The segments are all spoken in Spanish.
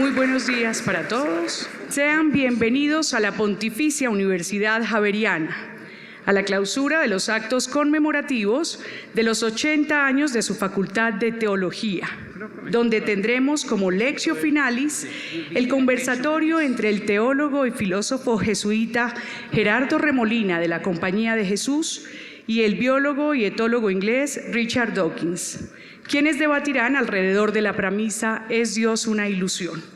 Muy buenos días para todos. Sean bienvenidos a la Pontificia Universidad Javeriana, a la clausura de los actos conmemorativos de los 80 años de su Facultad de Teología, donde tendremos como lectio finalis el conversatorio entre el teólogo y filósofo jesuita Gerardo Remolina de la Compañía de Jesús y el biólogo y etólogo inglés Richard Dawkins, quienes debatirán alrededor de la premisa ¿Es Dios una ilusión?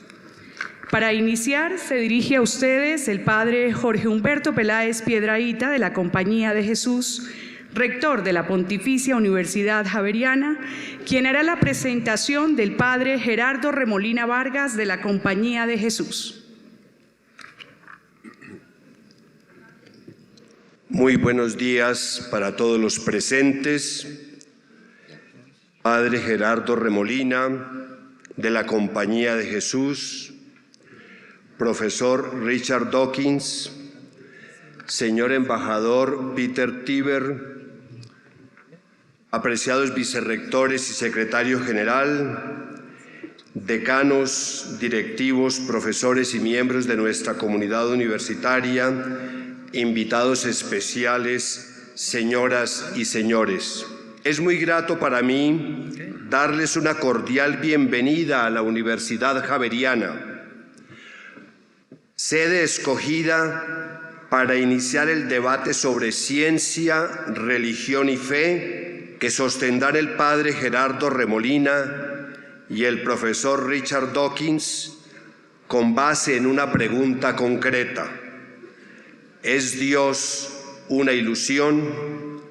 Para iniciar, se dirige a ustedes el padre Jorge Humberto Peláez Piedrahíta de la Compañía de Jesús, rector de la Pontificia Universidad Javeriana, quien hará la presentación del padre Gerardo Remolina Vargas de la Compañía de Jesús. Muy buenos días para todos los presentes. Padre Gerardo Remolina, de la Compañía de Jesús, profesor Richard Dawkins, señor embajador Peter Tiber, apreciados vicerrectores y secretario general, decanos, directivos, profesores y miembros de nuestra comunidad universitaria, invitados especiales, señoras y señores. Es muy grato para mí darles una cordial bienvenida a la Universidad Javeriana, sede escogida para iniciar el debate sobre ciencia, religión y fe que sostendrán el padre Gerardo Remolina y el profesor Richard Dawkins con base en una pregunta concreta. ¿Es Dios una ilusión?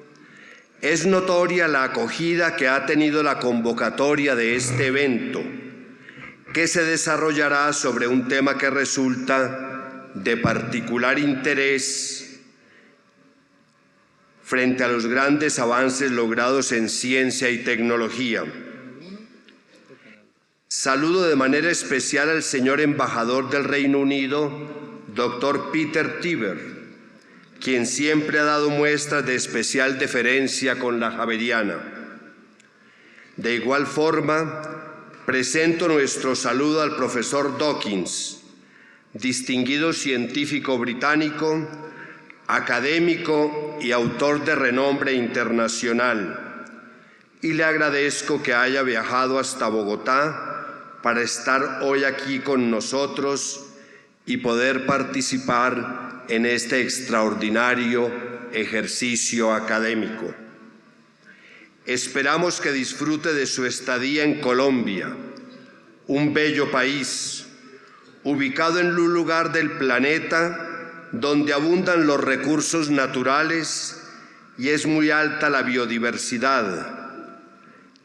Es notoria la acogida que ha tenido la convocatoria de este evento, que se desarrollará sobre un tema que resulta de particular interés frente a los grandes avances logrados en ciencia y tecnología. Saludo de manera especial al señor embajador del Reino Unido, Dr. Peter Tiber, quien siempre ha dado muestras de especial deferencia con la Javeriana. De igual forma, presento nuestro saludo al profesor Dawkins, distinguido científico británico, académico y autor de renombre internacional, y le agradezco que haya viajado hasta Bogotá para estar hoy aquí con nosotros y poder participar en este extraordinario ejercicio académico. Esperamos que disfrute de su estadía en Colombia, un bello país, ubicado en un lugar del planeta donde abundan los recursos naturales y es muy alta la biodiversidad,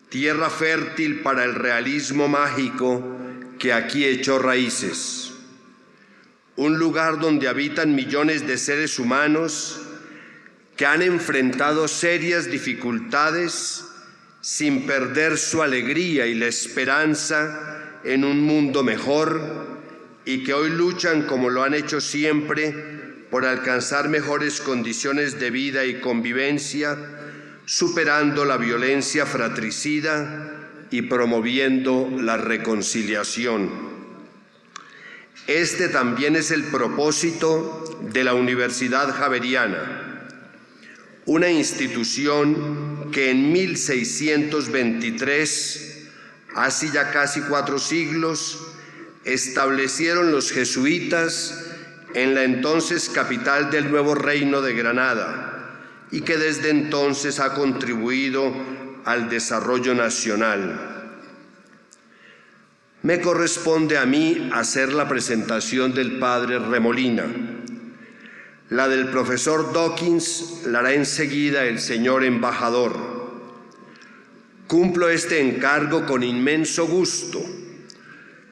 tierra fértil para el realismo mágico que aquí echó raíces. Un lugar donde habitan millones de seres humanos que han enfrentado serias dificultades sin perder su alegría y la esperanza en un mundo mejor y que hoy luchan como lo han hecho siempre por alcanzar mejores condiciones de vida y convivencia, superando la violencia fratricida y promoviendo la reconciliación. Este también es el propósito de la Universidad Javeriana, una institución que en 1623, hace ya casi 4 siglos, establecieron los jesuitas en la entonces capital del Nuevo Reino de Granada y que desde entonces ha contribuido al desarrollo nacional. Me corresponde a mí hacer la presentación del padre Remolina. La del profesor Dawkins la hará enseguida el señor embajador. Cumplo este encargo con inmenso gusto,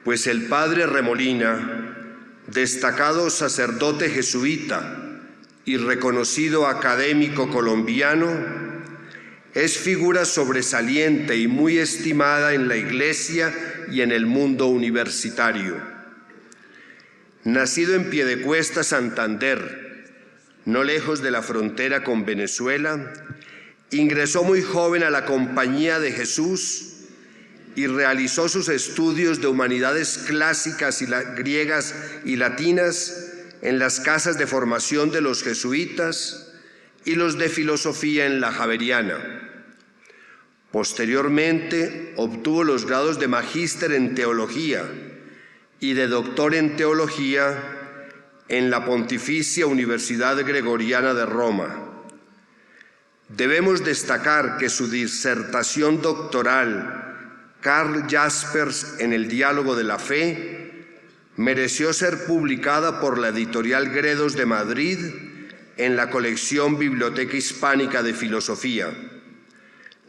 pues el padre Remolina, destacado sacerdote jesuita y reconocido académico colombiano, es figura sobresaliente y muy estimada en la Iglesia y en el mundo universitario. Nacido en Piedecuesta, Santander, no lejos de la frontera con Venezuela, ingresó muy joven a la Compañía de Jesús y realizó sus estudios de humanidades clásicas y griegas y latinas en las casas de formación de los jesuitas y los de filosofía en la Javeriana. Posteriormente obtuvo los grados de magíster en teología y de doctor en teología en la Pontificia Universidad Gregoriana de Roma. Debemos destacar que su disertación doctoral, Karl Jaspers en el diálogo de la fe, mereció ser publicada por la editorial Gredos de Madrid en la colección Biblioteca Hispánica de Filosofía.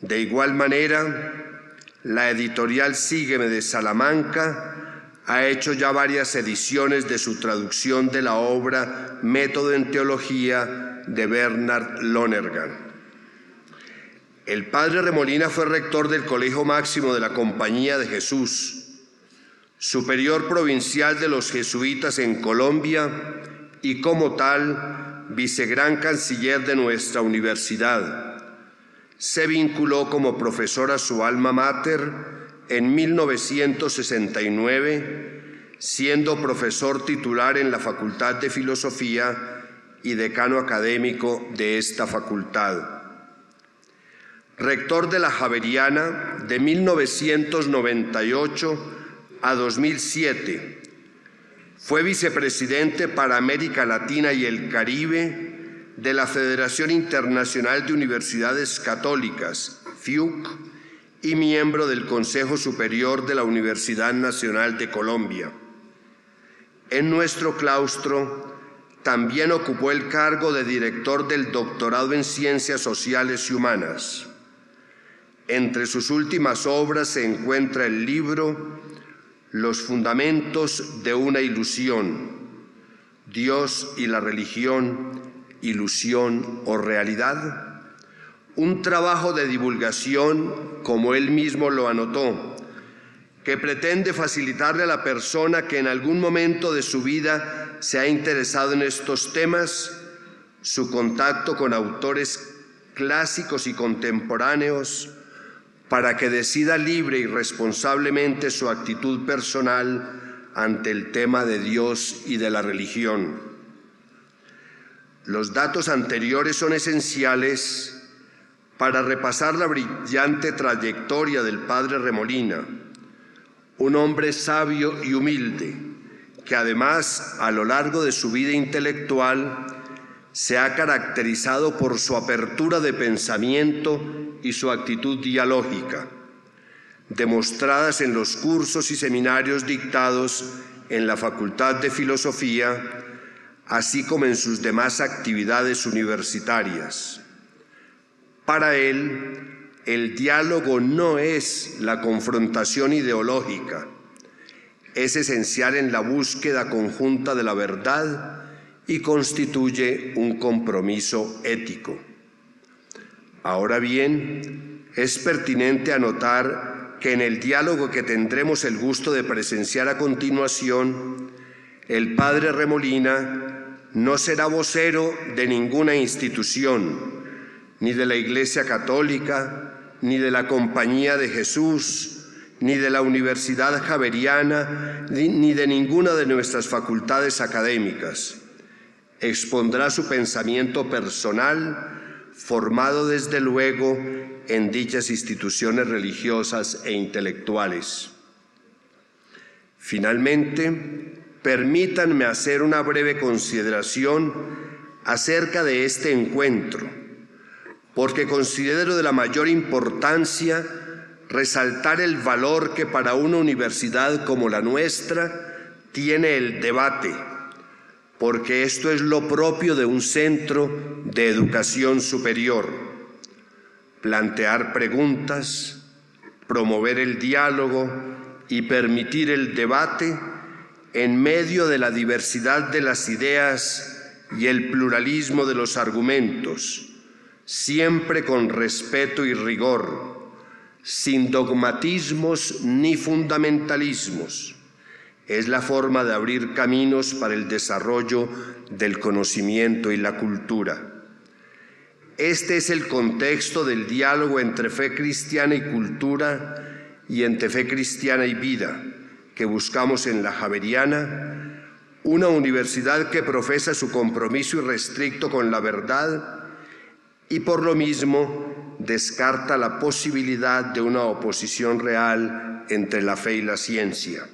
De igual manera, la editorial Sígueme de Salamanca ha hecho ya varias ediciones de su traducción de la obra Método en Teología de Bernard Lonergan. El padre Remolina fue rector del Colegio Máximo de la Compañía de Jesús, superior provincial de los jesuitas en Colombia y como tal, vicegran canciller de nuestra universidad. Se vinculó como profesor a su alma mater en 1969, siendo profesor titular en la Facultad de Filosofía y decano académico de esta facultad. Rector de la Javeriana de 1998 a 2007, fue vicepresidente para América Latina y el Caribe de la Federación Internacional de Universidades Católicas, FIUC, y miembro del Consejo Superior de la Universidad Nacional de Colombia. En nuestro claustro también ocupó el cargo de director del doctorado en Ciencias Sociales y Humanas. Entre sus últimas obras se encuentra el libro Los fundamentos de una ilusión, Dios y la religión, ilusión o realidad, un trabajo de divulgación, como él mismo lo anotó, que pretende facilitarle a la persona que en algún momento de su vida se ha interesado en estos temas, su contacto con autores clásicos y contemporáneos, para que decida libre y responsablemente su actitud personal ante el tema de Dios y de la religión. Los datos anteriores son esenciales para repasar la brillante trayectoria del padre Remolina, un hombre sabio y humilde, que además, a lo largo de su vida intelectual, se ha caracterizado por su apertura de pensamiento y su actitud dialógica, demostradas en los cursos y seminarios dictados en la Facultad de Filosofía, así como en sus demás actividades universitarias. Para él, el diálogo no es la confrontación ideológica, es esencial en la búsqueda conjunta de la verdad y constituye un compromiso ético. Ahora bien, es pertinente anotar que en el diálogo que tendremos el gusto de presenciar a continuación, el padre Remolina no será vocero de ninguna institución, ni de la Iglesia Católica, ni de la Compañía de Jesús, ni de la Universidad Javeriana, ni de ninguna de nuestras facultades académicas. Expondrá su pensamiento personal, formado desde luego en dichas instituciones religiosas e intelectuales. Finalmente, permítanme hacer una breve consideración acerca de este encuentro, porque considero de la mayor importancia resaltar el valor que para una universidad como la nuestra tiene el debate, porque esto es lo propio de un centro de educación superior. Plantear preguntas, promover el diálogo y permitir el debate en medio de la diversidad de las ideas y el pluralismo de los argumentos, siempre con respeto y rigor, sin dogmatismos ni fundamentalismos. Es la forma de abrir caminos para el desarrollo del conocimiento y la cultura. Este es el contexto del diálogo entre fe cristiana y cultura y entre fe cristiana y vida que buscamos en la Javeriana, una universidad que profesa su compromiso irrestricto con la verdad y por lo mismo descarta la posibilidad de una oposición real entre la fe y la ciencia.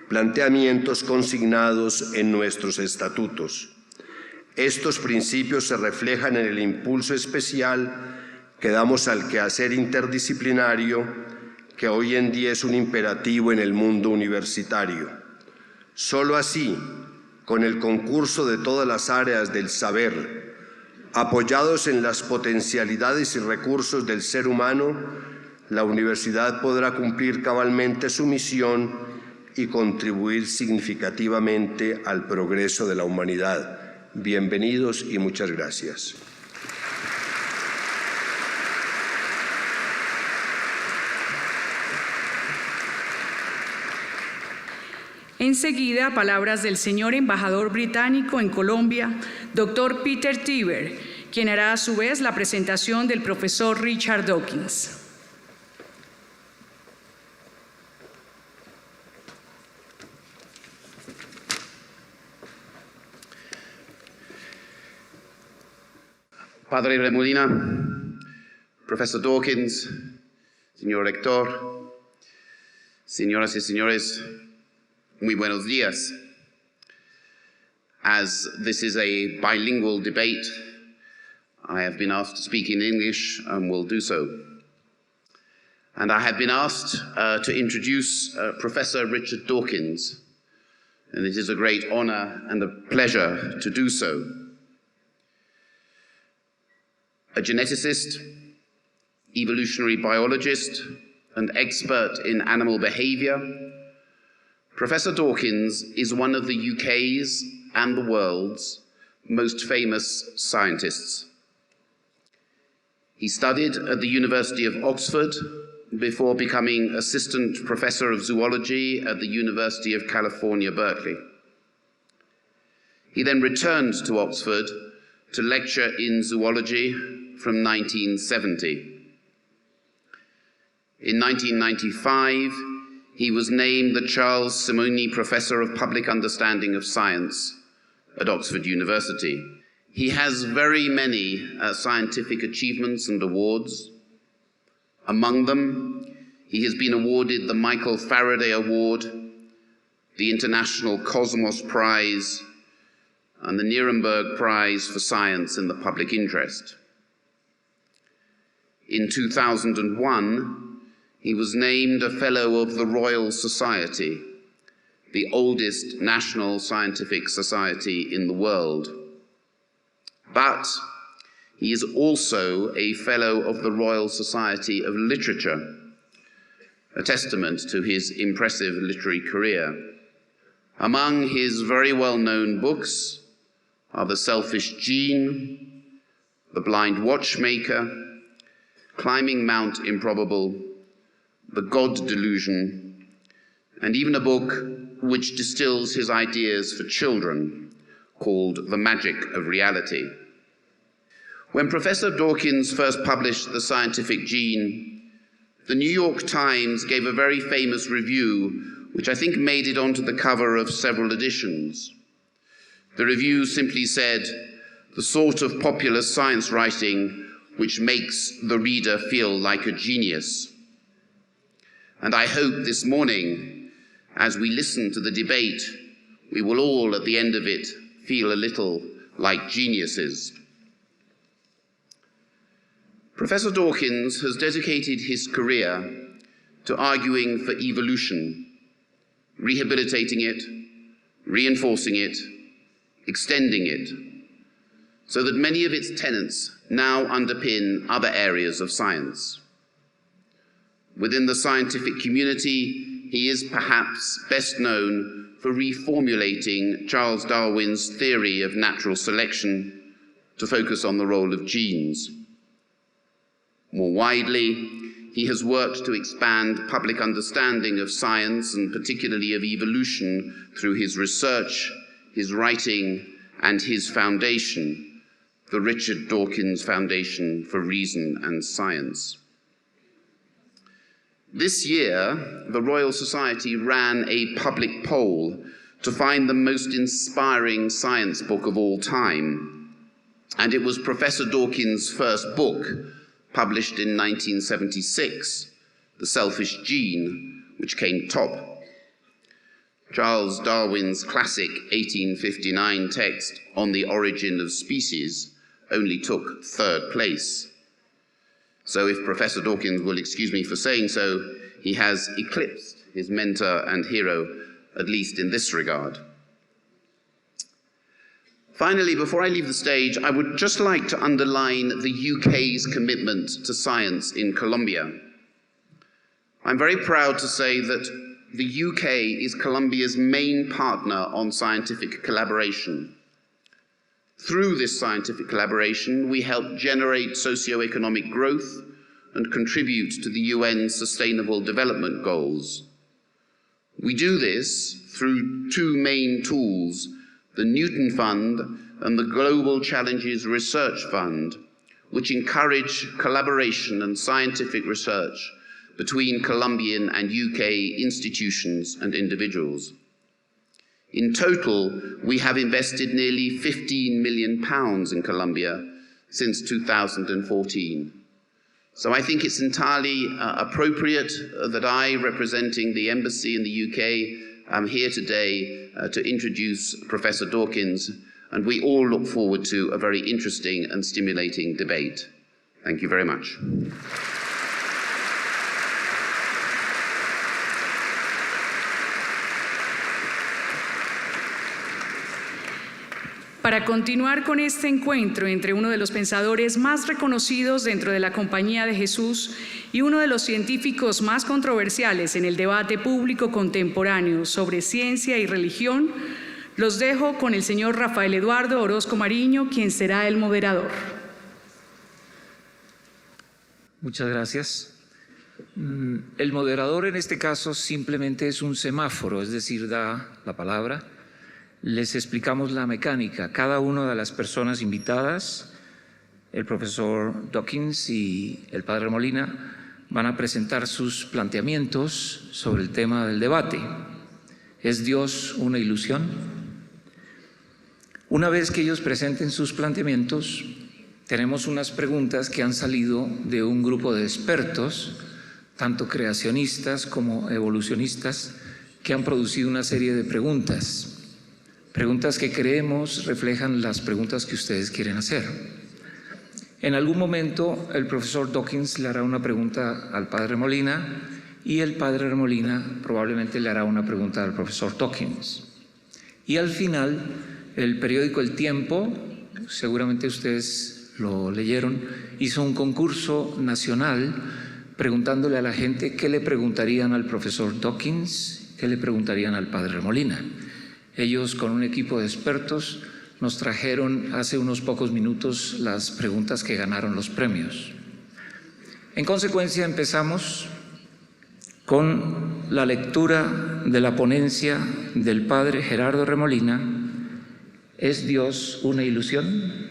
Planteamientos consignados en nuestros estatutos. Estos principios se reflejan en el impulso especial que damos al quehacer interdisciplinario, que hoy en día es un imperativo en el mundo universitario. Solo así, con el concurso de todas las áreas del saber, apoyados en las potencialidades y recursos del ser humano, la universidad podrá cumplir cabalmente su misión y contribuir significativamente al progreso de la humanidad. Bienvenidos y muchas gracias. Enseguida, palabras del señor embajador británico en Colombia, Dr. Peter Tiber, quien hará a su vez la presentación del profesor Richard Dawkins. Padre Remolina, Profesor Dawkins, señor rector, señoras y señores, muy buenos días. As this is a bilingual debate, I have been asked to speak in English and will do so. And I have been asked to introduce Professor Richard Dawkins, and it is a great honor and a pleasure to do so. A geneticist, evolutionary biologist, and expert in animal behavior, Professor Dawkins is one of the UK's and the world's most famous scientists. He studied at the University of Oxford before becoming assistant professor of zoology at the University of California, Berkeley. He then returned to Oxford to lecture in zoology from 1970. In 1995, he was named the Charles Simonyi Professor of Public Understanding of Science at Oxford University. He has very many scientific achievements and awards. Among them, he has been awarded the Michael Faraday Award, the International Cosmos Prize, and the Nuremberg Prize for Science in the Public Interest. In 2001, he was named a Fellow of the Royal Society, the oldest national scientific society in the world. But he is also a Fellow of the Royal Society of Literature, a testament to his impressive literary career. Among his very well-known books are The Selfish Gene, The Blind Watchmaker, Climbing Mount Improbable, The God Delusion, and even a book which distills his ideas for children called The Magic of Reality. When Professor Dawkins first published The Scientific Gene, the New York Times gave a very famous review, which I think made it onto the cover of several editions. The review simply said, "The sort of popular science writing which makes the reader feel like a genius." And I hope this morning, as we listen to the debate, we will all at the end of it feel a little like geniuses. Professor Dawkins has dedicated his career to arguing for evolution, rehabilitating it, reinforcing it, extending it, so that many of its tenets now underpin other areas of science. Within the scientific community, he is perhaps best known for reformulating Charles Darwin's theory of natural selection to focus on the role of genes. More widely, he has worked to expand public understanding of science and particularly of evolution through his research, his writing, and his foundation, the Richard Dawkins Foundation for Reason and Science. This year, the Royal Society ran a public poll to find the most inspiring science book of all time. And it was Professor Dawkins' first book, published in 1976, The Selfish Gene, which came top. Charles Darwin's classic 1859 text On the Origin of Species only took third place. So if Professor Dawkins will excuse me for saying so, he has eclipsed his mentor and hero, at least in this regard. Finally, before I leave the stage, I would just like to underline the UK's commitment to science in Colombia. I'm very proud to say that the UK is Colombia's main partner on scientific collaboration. Through this scientific collaboration, we help generate socio-economic growth and contribute to the UN's Sustainable Development Goals. We do this through two main tools, the Newton Fund and the Global Challenges Research Fund, which encourage collaboration and scientific research between Colombian and UK institutions and individuals. In total, we have invested nearly £15 million in Colombia since 2014. So I think it's entirely appropriate that I, representing the embassy in the UK, am here today to introduce Professor Dawkins, and we all look forward to a very interesting and stimulating debate. Thank you very much. Para continuar con este encuentro entre uno de los pensadores más reconocidos dentro de la Compañía de Jesús y uno de los científicos más controversiales en el debate público contemporáneo sobre ciencia y religión, los dejo con el señor Rafael Eduardo Orozco Mariño, quien será el moderador. Muchas gracias. El moderador en este caso simplemente es un semáforo, es decir, da la palabra. Les explicamos la mecánica. Cada una de las personas invitadas, el profesor Dawkins y el padre Molina, van a presentar sus planteamientos sobre el tema del debate. ¿Es Dios una ilusión? Una vez que ellos presenten sus planteamientos, tenemos unas preguntas que han salido de un grupo de expertos, tanto creacionistas como evolucionistas, que han producido una serie de preguntas. Preguntas que creemos reflejan las preguntas que ustedes quieren hacer. En algún momento el profesor Dawkins le hará una pregunta al padre Molina y el padre Molina probablemente le hará una pregunta al profesor Dawkins. Y al final, el periódico El Tiempo, seguramente ustedes lo leyeron, hizo un concurso nacional preguntándole a la gente qué le preguntarían al profesor Dawkins, qué le preguntarían al padre Molina. Ellos, con un equipo de expertos, nos trajeron hace unos pocos minutos las preguntas que ganaron los premios. En consecuencia, empezamos con la lectura de la ponencia del padre Gerardo Remolina. ¿Es Dios una ilusión?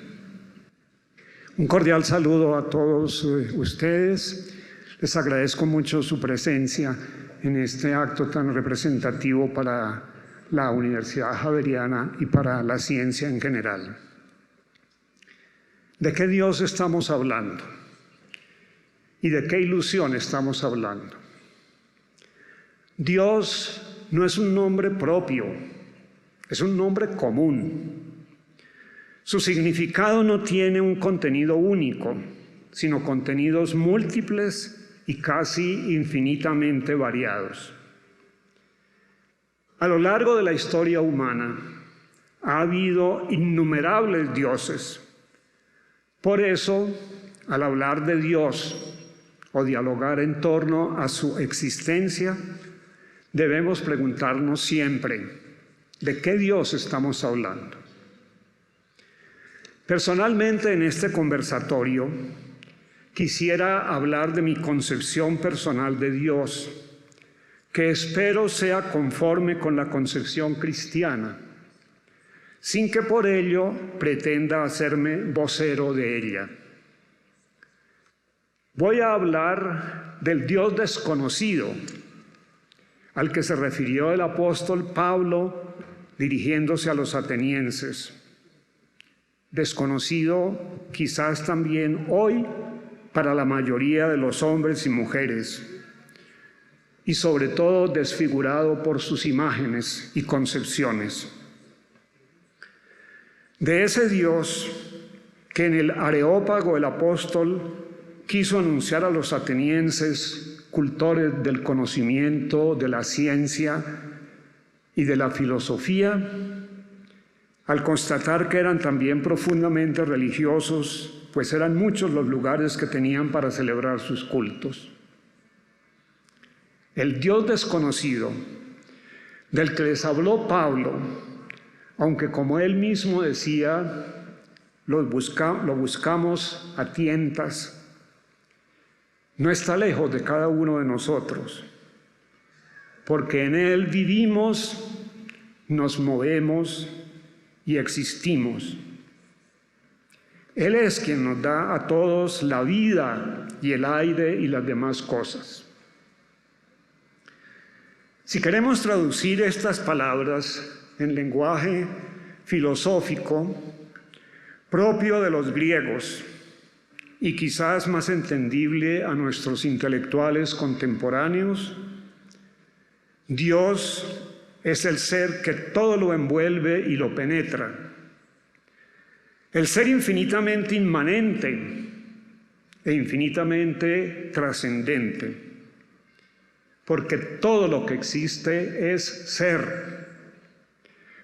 Un cordial saludo a todos ustedes. Les agradezco mucho su presencia en este acto tan representativo para la Universidad Javeriana y para la ciencia en general. ¿De qué Dios estamos hablando? ¿Y de qué ilusión estamos hablando? Dios no es un nombre propio, es un nombre común. Su significado no tiene un contenido único, sino contenidos múltiples y casi infinitamente variados. A lo largo de la historia humana ha habido innumerables dioses. Por eso, al hablar de Dios o dialogar en torno a su existencia, debemos preguntarnos siempre, ¿de qué Dios estamos hablando? Personalmente, en este conversatorio, quisiera hablar de mi concepción personal de Dios, que espero sea conforme con la concepción cristiana, sin que por ello pretenda hacerme vocero de ella. Voy a hablar del Dios desconocido al que se refirió el apóstol Pablo dirigiéndose a los atenienses. Desconocido quizás también hoy para la mayoría de los hombres y mujeres, y sobre todo desfigurado por sus imágenes y concepciones. De ese Dios que en el Areópago el apóstol quiso anunciar a los atenienses, cultores del conocimiento, de la ciencia y de la filosofía, al constatar que eran también profundamente religiosos, pues eran muchos los lugares que tenían para celebrar sus cultos. El Dios desconocido, del que les habló Pablo, aunque como él mismo decía, lo buscamos a tientas, no está lejos de cada uno de nosotros, porque en él vivimos, nos movemos y existimos. Él es quien nos da a todos la vida y el aire y las demás cosas. Si queremos traducir estas palabras en lenguaje filosófico propio de los griegos y quizás más entendible a nuestros intelectuales contemporáneos, Dios es el ser que todo lo envuelve y lo penetra. El ser infinitamente inmanente e infinitamente trascendente, porque todo lo que existe es ser,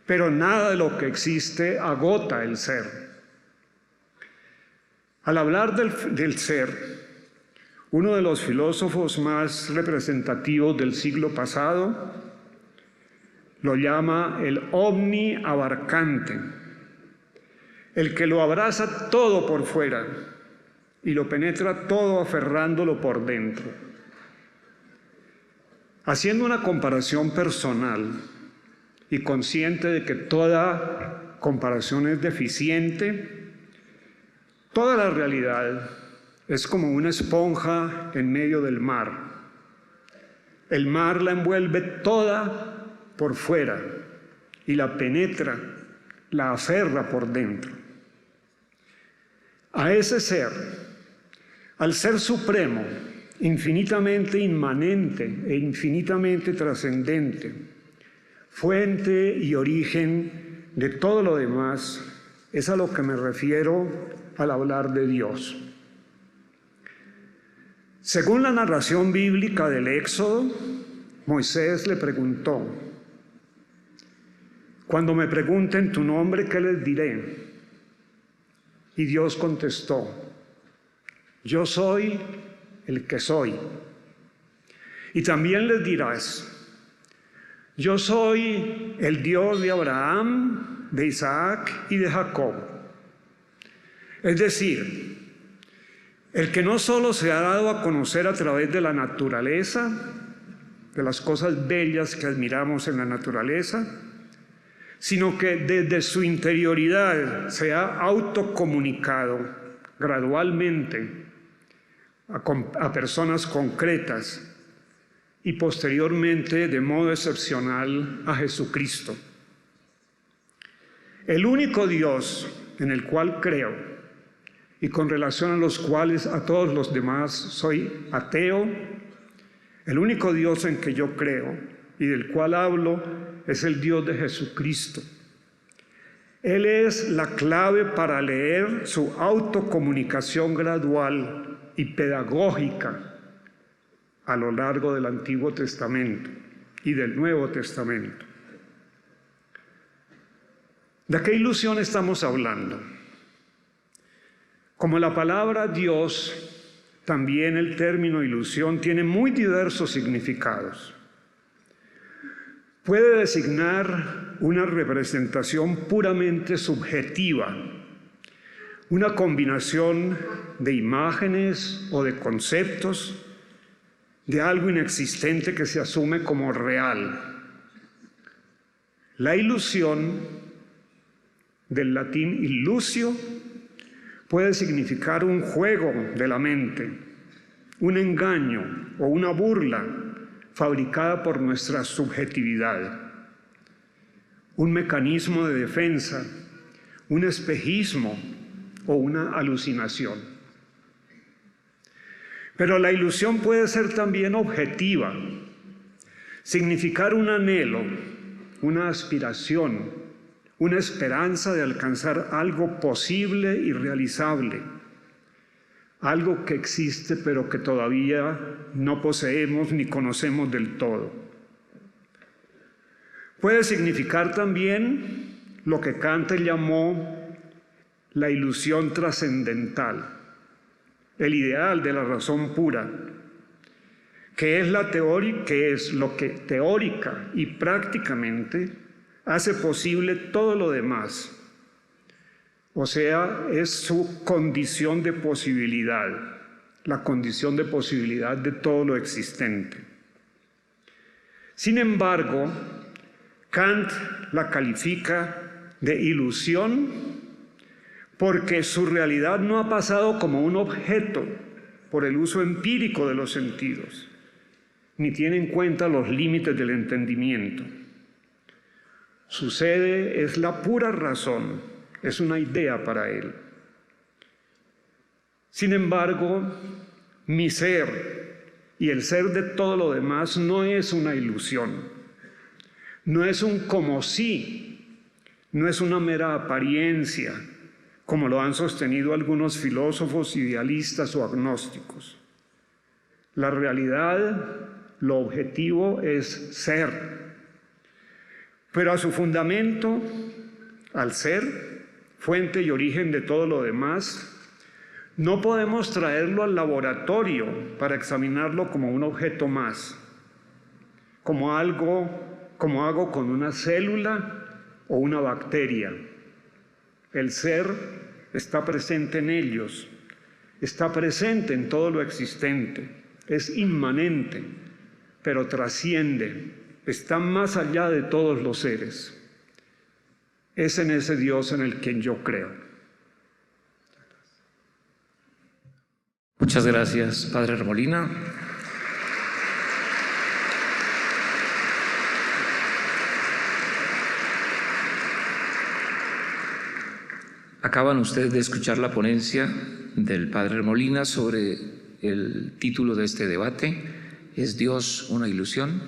pero nada de lo que existe agota el ser. Al hablar del ser, uno de los filósofos más representativos del siglo pasado lo llama el omniabarcante, el que lo abraza todo por fuera y lo penetra todo aferrándolo por dentro. Haciendo una comparación personal y consciente de que toda comparación es deficiente, toda la realidad es como una esponja en medio del mar. El mar la envuelve toda por fuera y la penetra, la aferra por dentro. A ese ser, al ser supremo, infinitamente inmanente e infinitamente trascendente, fuente y origen de todo lo demás, es a lo que me refiero al hablar de Dios. Según la narración bíblica del Éxodo, Moisés le preguntó: cuando me pregunten tu nombre, ¿qué les diré? Y Dios contestó: yo soy el que soy. Y también les dirás: yo soy el Dios de Abraham, de Isaac y de Jacob. Es decir, el que no solo se ha dado a conocer a través de la naturaleza, de las cosas bellas que admiramos en la naturaleza, sino que desde su interioridad se ha autocomunicado gradualmente a personas concretas y posteriormente de modo excepcional a Jesucristo. El único Dios en el cual creo y con relación a los cuales a todos los demás soy ateo, el único Dios en que yo creo y del cual hablo es el Dios de Jesucristo. Él es la clave para leer su autocomunicación gradual y pedagógica a lo largo del Antiguo Testamento y del Nuevo Testamento. ¿De qué ilusión estamos hablando? Como la palabra Dios, también el término ilusión tiene muy diversos significados. Puede designar una representación puramente subjetiva, una combinación de imágenes o de conceptos de algo inexistente que se asume como real. La ilusión, del latín illusio, puede significar un juego de la mente, un engaño o una burla fabricada por nuestra subjetividad, un mecanismo de defensa, un espejismo o una alucinación. Pero la ilusión puede ser también objetiva, significar un anhelo, una aspiración, una esperanza de alcanzar algo posible y realizable, algo que existe pero que todavía no poseemos ni conocemos del todo. Puede significar también lo que Kant llamó la ilusión trascendental, el ideal de la razón pura, que es lo que teórica y prácticamente hace posible todo lo demás. O sea, es su condición de posibilidad, la condición de posibilidad de todo lo existente. Sin embargo, Kant la califica de ilusión porque su realidad no ha pasado como un objeto por el uso empírico de los sentidos, ni tiene en cuenta los límites del entendimiento. Su sede es la pura razón, es una idea para él. Sin embargo, mi ser y el ser de todo lo demás no es una ilusión, no es un como si, no es una mera apariencia, como lo han sostenido algunos filósofos idealistas o agnósticos. La realidad, lo objetivo es ser. Pero a su fundamento, al ser, fuente y origen de todo lo demás, no podemos traerlo al laboratorio para examinarlo como un objeto más, como hago con una célula o una bacteria. El ser está presente en ellos, está presente en todo lo existente, es inmanente, pero trasciende, está más allá de todos los seres. Es en ese Dios en el que yo creo. Muchas gracias, Padre Remolina. Acaban ustedes de escuchar la ponencia del Padre Remolina sobre el título de este debate, ¿es Dios una ilusión?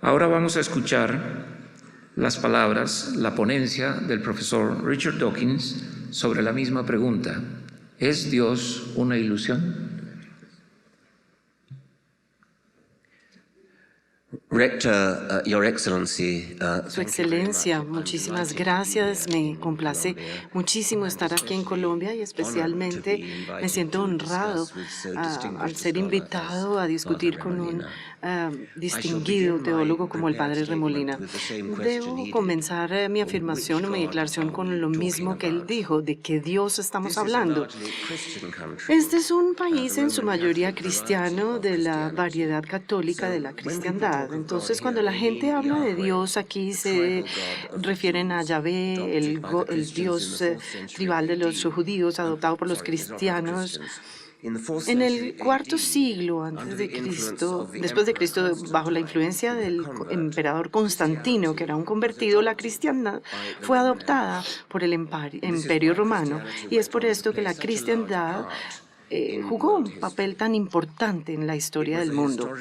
Ahora vamos a escuchar las palabras, la ponencia del profesor Richard Dawkins sobre la misma pregunta, ¿es Dios una ilusión? Rector, Your Excellency, Su Excelencia, muchísimas gracias. Me complace muchísimo estar aquí en Colombia y especialmente me siento honrado al ser invitado a discutir con un distinguido teólogo como el Padre Remolina. Debo comenzar mi afirmación o mi declaración con lo mismo que él dijo, de qué Dios estamos hablando. Este es un país en su mayoría cristiano, de la variedad católica de la cristiandad. Entonces, cuando la gente habla de Dios, aquí se refieren a Yahvé, el Dios tribal de los judíos, adoptado por los cristianos. En el IV siglo antes de Cristo, después de Cristo, bajo la influencia del emperador Constantino, que era un convertido, la cristiandad fue adoptada por el Imperio Romano. Y es por esto que la cristiandad jugó un papel tan importante en la historia del mundo.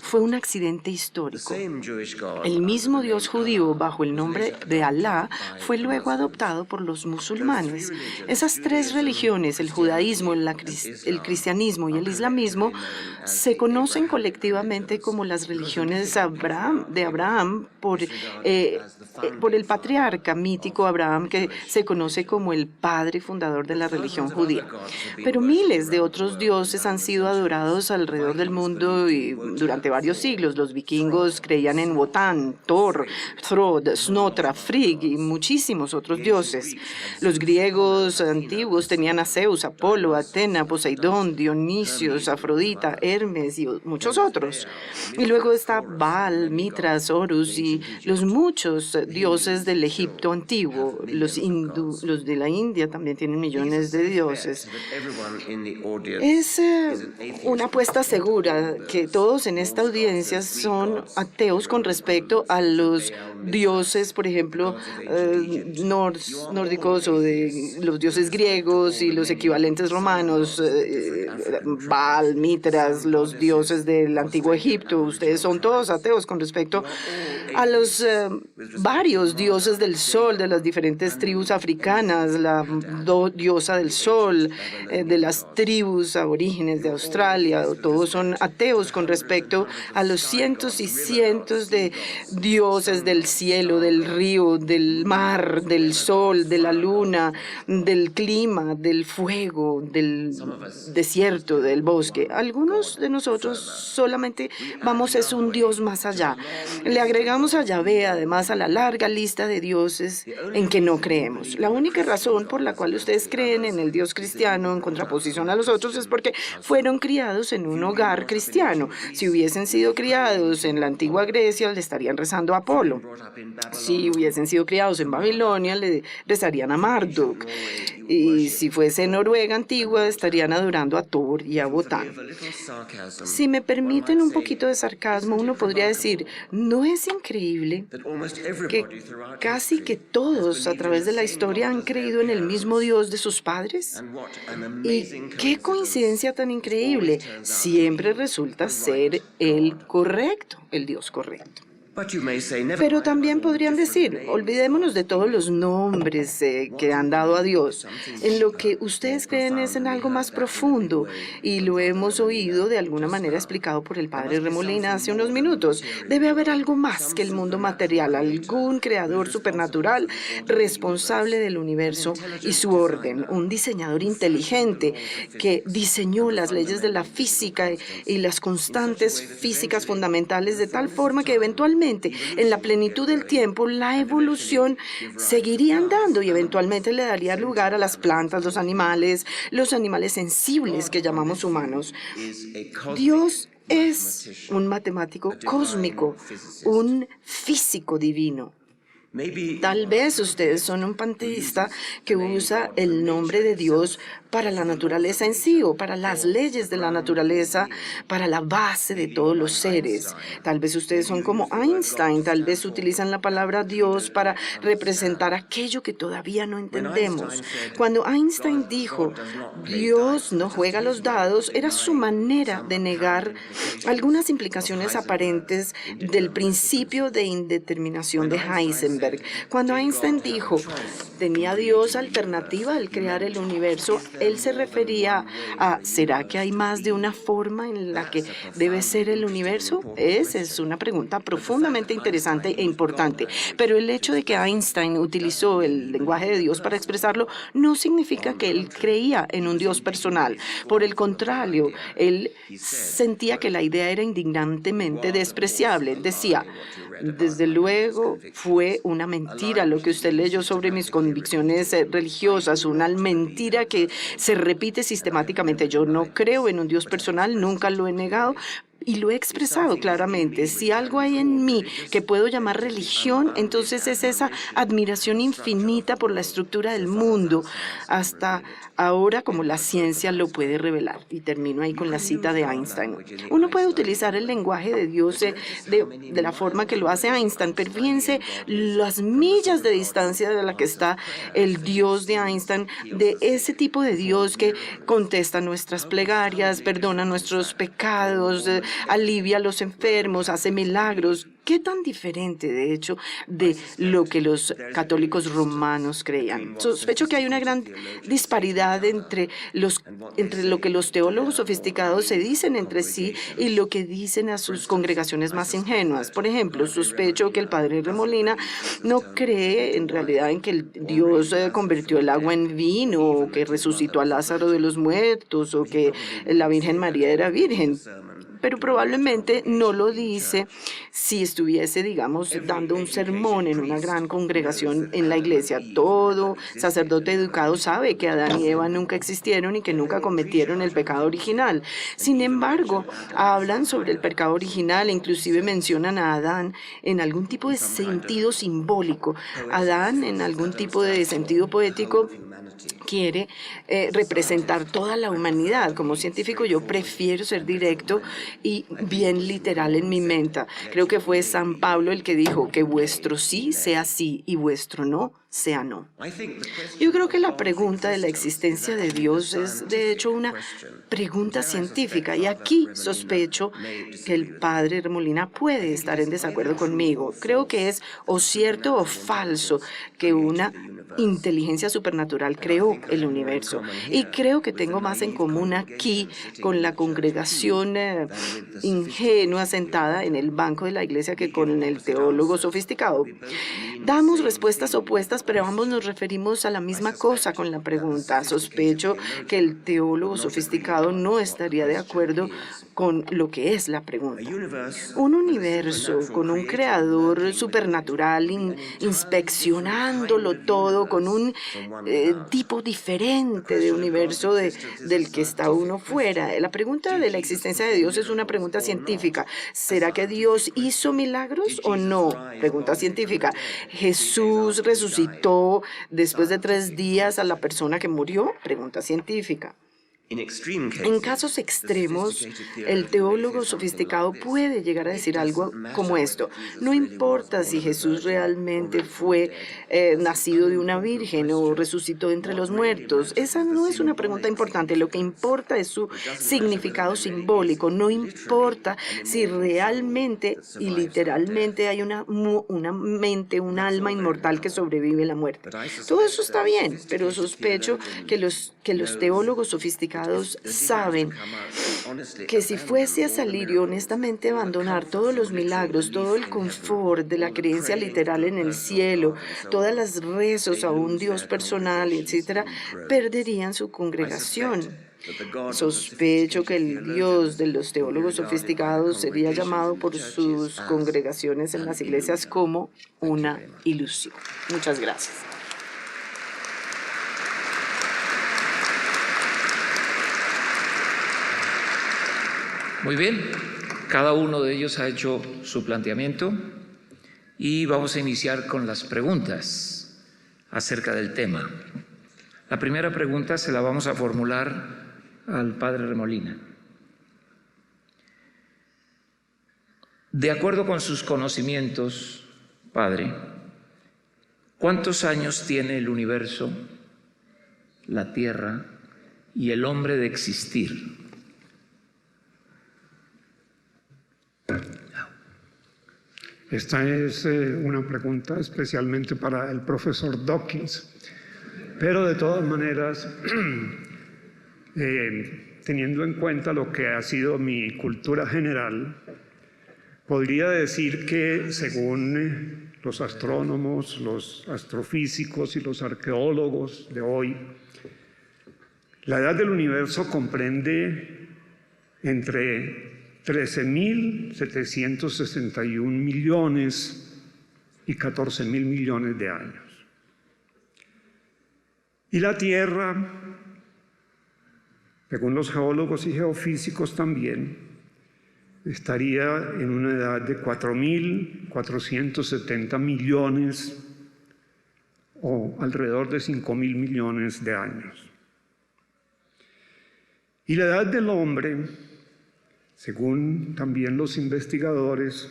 Fue un accidente histórico. El mismo Dios judío, bajo el nombre de Alá, fue luego adoptado por los musulmanes. Esas tres religiones, el judaísmo, el cristianismo y el islamismo, se conocen colectivamente como las religiones de Abraham por el patriarca mítico Abraham, que se conoce como el padre fundador de la religión judía. Pero miles de otros dioses han sido adorados alrededor del mundo y durante varios siglos. Los vikingos creían en Wotan, Thor, Thrud, Snotra, Frigg y muchísimos otros dioses. Los griegos antiguos tenían a Zeus, Apolo, Atena, Poseidón, Dionisios, Afrodita, Hermes y muchos otros. Y luego está Baal, Mitras, Horus y los muchos dioses del Egipto antiguo. Los de la India también tienen millones de dioses. Es una apuesta segura que todos en esta audiencia son ateos con respecto a los dioses, por ejemplo, nórdicos o de los dioses griegos y los equivalentes romanos, Baal, Mitras, los dioses del antiguo Egipto. Ustedes son todos ateos con respecto a los varios dioses del sol de las diferentes tribus africanas, la diosa del sol, de las tribus aborígenes de Australia. Todos son ateos con respecto a los cientos y cientos de dioses del cielo, del río, del mar, del sol, de la luna, del clima, del fuego, del desierto, del bosque. Algunos de nosotros solamente es un Dios más allá. Le agregamos a Yahvé, además, a la larga lista de dioses en que no creemos. La única razón por la cual ustedes creen en el Dios cristiano en contraposición a los otros es porque fueron criados en un hogar cristiano. Si hubiesen sido criados en la antigua Grecia, le estarían rezando a Apolo. Si hubiesen sido criados en Babilonia, le rezarían a Marduk. Y si fuese en Noruega antigua, estarían adorando a Thor y a Wotan. Si me permiten un poquito de sarcasmo, uno podría decir, ¿no es increíble que casi que todos a través de la historia han creído en el mismo Dios de sus padres? Y qué coincidencia tan increíble. Siempre resulta ser el correcto, el Dios correcto. Pero también podrían decir, olvidémonos de todos los nombres que han dado a Dios. En lo que ustedes creen es en algo más profundo, y lo hemos oído de alguna manera explicado por el padre Remolina hace unos minutos. Debe haber algo más que el mundo material, algún creador supernatural responsable del universo y su orden, un diseñador inteligente que diseñó las leyes de la física y las constantes físicas fundamentales de tal forma que eventualmente en la plenitud del tiempo, la evolución seguiría andando y eventualmente le daría lugar a las plantas, los animales sensibles que llamamos humanos. Dios es un matemático cósmico, un físico divino. Tal vez ustedes son un panteísta que usa el nombre de Dios para la naturaleza en sí o para las leyes de la naturaleza, para la base de todos los seres. Tal vez ustedes son como Einstein, tal vez utilizan la palabra Dios para representar aquello que todavía no entendemos. Cuando Einstein dijo, Dios no juega los dados, era su manera de negar algunas implicaciones aparentes del principio de indeterminación de Heisenberg. Cuando Einstein dijo, ¿tenía Dios alternativa al crear el universo? Él se refería a, ¿será que hay más de una forma en la que debe ser el universo? Esa es una pregunta profundamente interesante e importante. Pero el hecho de que Einstein utilizó el lenguaje de Dios para expresarlo no significa que él creía en un Dios personal. Por el contrario, él sentía que la idea era indignantemente despreciable. Decía, desde luego fue una mentira lo que usted leyó sobre mis convicciones religiosas, una mentira que se repite sistemáticamente. Yo no creo en un Dios personal, nunca lo he negado, y lo he expresado claramente. Si algo hay en mí que puedo llamar religión, entonces es esa admiración infinita por la estructura del mundo, hasta ahora como la ciencia lo puede revelar. Y termino ahí con la cita de Einstein. Uno puede utilizar el lenguaje de Dios de la forma que lo hace Einstein, pero fíjense las millas de distancia de la que está el Dios de Einstein, de ese tipo de Dios que contesta nuestras plegarias, perdona nuestros pecados, alivia a los enfermos, hace milagros. ¿Qué tan diferente, de hecho, de lo que los católicos romanos creían? Sospecho que hay una gran disparidad entre lo que los teólogos sofisticados se dicen entre sí y lo que dicen a sus congregaciones más ingenuas. Por ejemplo, sospecho que el padre Remolina no cree en realidad en que Dios convirtió el agua en vino, o que resucitó a Lázaro de los muertos, o que la Virgen María era virgen. Pero probablemente no lo dice si estuviese, digamos, dando un sermón en una gran congregación en la iglesia. Todo sacerdote educado sabe que Adán y Eva nunca existieron y que nunca cometieron el pecado original. Sin embargo, hablan sobre el pecado original e inclusive mencionan a Adán en algún tipo de sentido simbólico. Adán, en algún tipo de sentido poético, quiere representar toda la humanidad. Como científico yo prefiero ser directo y bien literal en mi mente. Creo que fue San Pablo el que dijo que vuestro sí sea sí y vuestro no sea no. Yo creo que la pregunta de la existencia de Dios es de hecho una pregunta científica y aquí sospecho que el padre Remolina puede estar en desacuerdo conmigo. Creo que es o cierto o falso que una inteligencia supernatural creó el universo. Y creo que tengo más en común aquí con la congregación ingenua sentada en el banco de la iglesia que con el teólogo sofisticado. Damos respuestas opuestas, pero ambos nos referimos a la misma cosa con la pregunta. Sospecho que el teólogo sofisticado no estaría de acuerdo con lo que es la pregunta. Un universo con un creador supernatural inspeccionándolo todo, con un tipo diferente de universo del que está uno fuera. La pregunta de la existencia de Dios es una pregunta científica. ¿Será que Dios hizo milagros o no? Pregunta científica. ¿Jesús resucitó después de 3 días a la persona que murió? Pregunta científica. En casos extremos, el teólogo sofisticado puede llegar a decir algo como esto. No importa si Jesús realmente fue nacido de una virgen o resucitó entre los muertos. Esa no es una pregunta importante. Lo que importa es su significado simbólico. No importa si realmente y literalmente hay una mente, un alma inmortal que sobrevive a la muerte. Todo eso está bien, pero sospecho que los teólogos sofisticados saben que si fuese a salir y honestamente abandonar todos los milagros, todo el confort de la creencia literal en el cielo, todas las rezos a un Dios personal, etcétera, perderían su congregación. Sospecho que el Dios de los teólogos sofisticados sería llamado por sus congregaciones en las iglesias como una ilusión. Muchas gracias. Muy bien, cada uno de ellos ha hecho su planteamiento y vamos a iniciar con las preguntas acerca del tema. La primera pregunta se la vamos a formular al padre Remolina. De acuerdo con sus conocimientos, padre, ¿cuántos años tiene el universo, la Tierra y el hombre de existir? Esta es una pregunta especialmente para el profesor Dawkins, pero de todas maneras, teniendo en cuenta lo que ha sido mi cultura general, podría decir que según los astrónomos, los astrofísicos y los arqueólogos de hoy, la edad del universo comprende entre 13.761 millones y 14.000 millones de años. Y la Tierra, según los geólogos y geofísicos también, estaría en una edad de 4.470 millones o alrededor de 5.000 millones de años. Y la edad del hombre, según también los investigadores,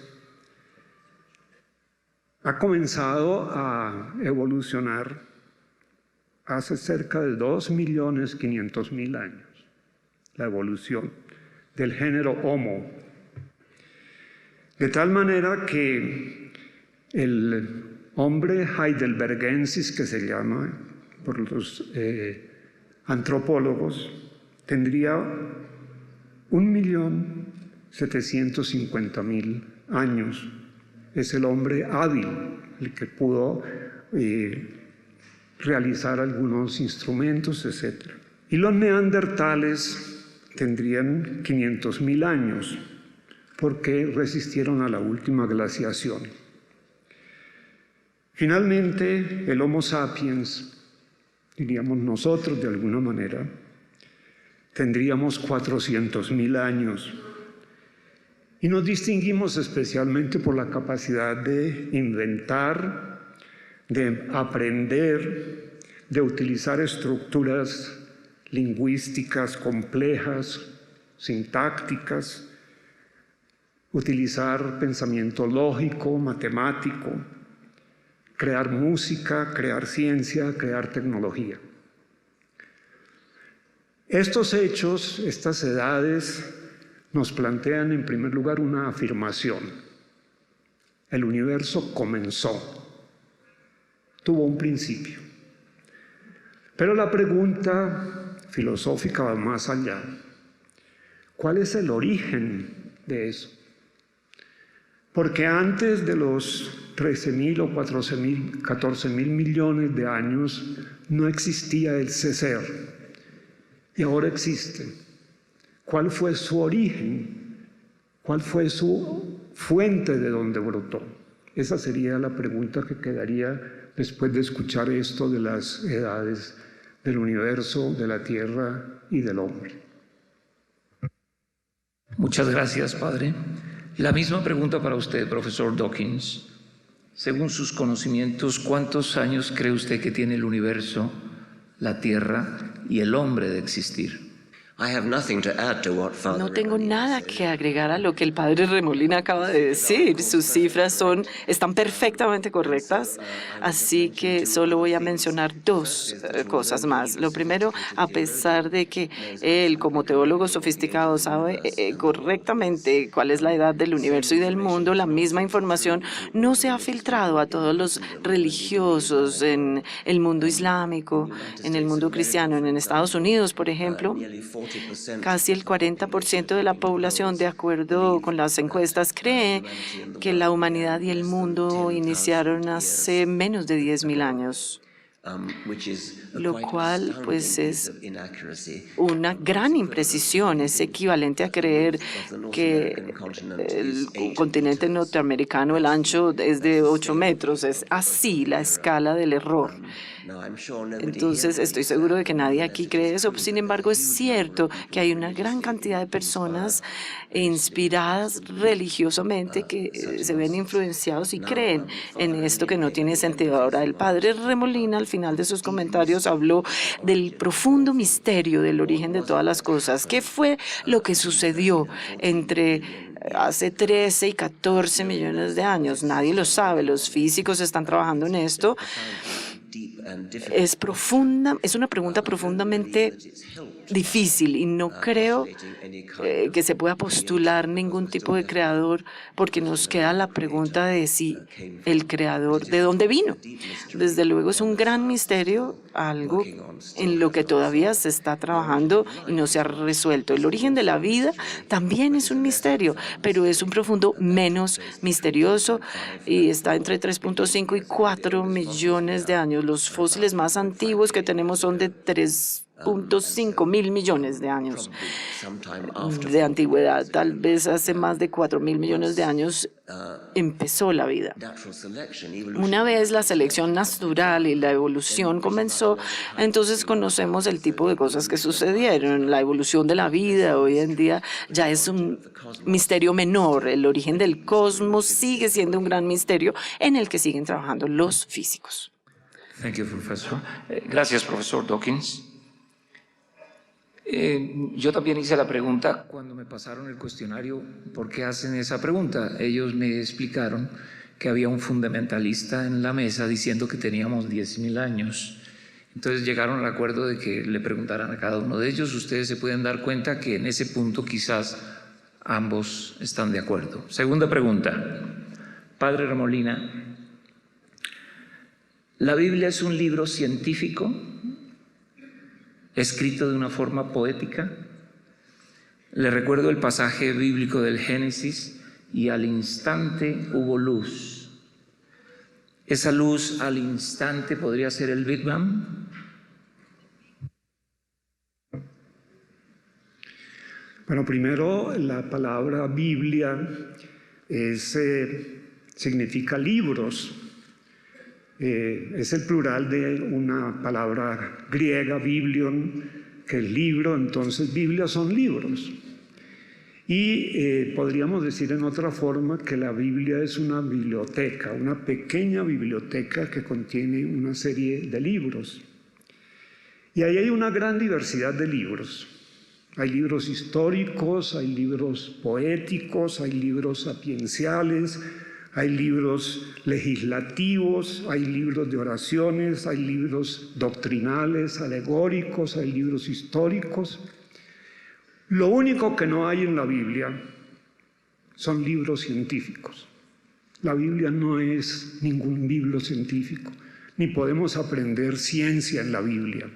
ha comenzado a evolucionar hace cerca de 2.500.000 años, la evolución del género Homo. De tal manera que el hombre heidelbergensis, que se llama por los antropólogos, tendría 1.750.000 años. Es el hombre hábil, el que pudo realizar algunos instrumentos, etc. Y los neandertales tendrían 500.000 años, porque resistieron a la última glaciación. Finalmente, el Homo sapiens, diríamos nosotros de alguna manera, tendríamos 400.000 años. Y nos distinguimos especialmente por la capacidad de inventar, de aprender, de utilizar estructuras lingüísticas complejas, sintácticas, utilizar pensamiento lógico, matemático, crear música, crear ciencia, crear tecnología. Estos hechos, estas edades, nos plantean en primer lugar una afirmación. El universo comenzó, tuvo un principio. Pero la pregunta filosófica va más allá. ¿Cuál es el origen de eso? Porque antes de los 13.000 o 14.000 millones de años no existía el ser y ahora existe. ¿Cuál fue su origen? ¿Cuál fue su fuente de donde brotó? Esa sería la pregunta que quedaría después de escuchar esto de las edades del universo, de la Tierra y del hombre. Muchas gracias, padre. La misma pregunta para usted, profesor Dawkins. Según sus conocimientos, ¿cuántos años cree usted que tiene el universo, la Tierra y el hombre de existir? No tengo nada que agregar a lo que el padre Remolina acaba de decir. Sus cifras están perfectamente correctas, así que solo voy a mencionar dos cosas más. Lo primero, a pesar de que él, como teólogo sofisticado, sabe correctamente cuál es la edad del universo y del mundo, la misma información no se ha filtrado a todos los religiosos en el mundo islámico, en el mundo cristiano. En Estados Unidos, por ejemplo, casi el 40% de la población, de acuerdo con las encuestas, cree que la humanidad y el mundo iniciaron hace menos de 10.000 años. Lo cual pues es una gran imprecisión, es equivalente a creer que el continente norteamericano, el ancho es de 8 metros, es así la escala del error. Entonces estoy seguro de que nadie aquí cree eso. Sin embargo, es cierto que hay una gran cantidad de personas inspiradas religiosamente que se ven influenciados y creen en esto que no tiene sentido. Ahora, el padre Remolina al final de sus comentarios habló del profundo misterio del origen de todas las cosas. ¿Qué fue lo que sucedió entre hace 13 y 14 millones de años? Nadie lo sabe. Los físicos están trabajando en esto. Es una pregunta profundamente difícil y no creo que se pueda postular ningún tipo de creador, porque nos queda la pregunta de si el creador, ¿de dónde vino? Desde luego es un gran misterio, algo en lo que todavía se está trabajando y no se ha resuelto. El origen de la vida también es un misterio, pero es un profundo menos misterioso y está entre 3.5 y 4 millones de años. Los fósiles más antiguos que tenemos son de 3.5 mil millones de años de antigüedad. Tal vez hace más de 4.000 millones de años empezó la vida. Una vez la selección natural y la evolución comenzó, entonces conocemos el tipo de cosas que sucedieron. La evolución de la vida hoy en día ya es un misterio menor. El origen del cosmos sigue siendo un gran misterio en el que siguen trabajando los físicos. Gracias, profesor Dawkins. Yo también hice la pregunta cuando me pasaron el cuestionario, ¿por qué hacen esa pregunta? Ellos me explicaron que había un fundamentalista en la mesa diciendo que teníamos 10.000 años. Entonces llegaron al acuerdo de que le preguntaran a cada uno de ellos. Ustedes se pueden dar cuenta que en ese punto quizás ambos están de acuerdo. Segunda pregunta. Padre Remolina, ¿la Biblia es un libro científico escrito de una forma poética? Le recuerdo el pasaje bíblico del Génesis: y al instante hubo luz. ¿Esa luz al instante podría ser el Big Bang? Bueno, primero, la palabra Biblia significa libros. Es el plural de una palabra griega, biblion, que es libro. Entonces Biblia son libros. Y podríamos decir en otra forma que la Biblia es una biblioteca, una pequeña biblioteca que contiene una serie de libros. Y ahí hay una gran diversidad de libros. Hay libros históricos, hay libros poéticos, hay libros sapienciales, hay libros legislativos, hay libros de oraciones, hay libros doctrinales, alegóricos, hay libros históricos. Lo único que no hay en la Biblia son libros científicos. La Biblia no es ningún libro científico, ni podemos aprender ciencia en la Biblia.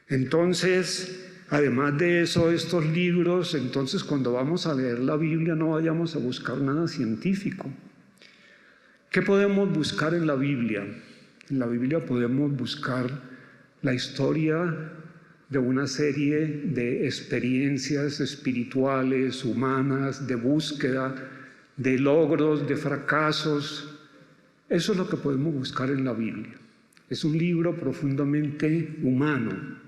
Entonces, además de eso, estos libros, entonces cuando vamos a leer la Biblia no vayamos a buscar nada científico. ¿Qué podemos buscar en la Biblia? En la Biblia podemos buscar la historia de una serie de experiencias espirituales, humanas, de búsqueda, de logros, de fracasos. Eso es lo que podemos buscar en la Biblia. Es un libro profundamente humano.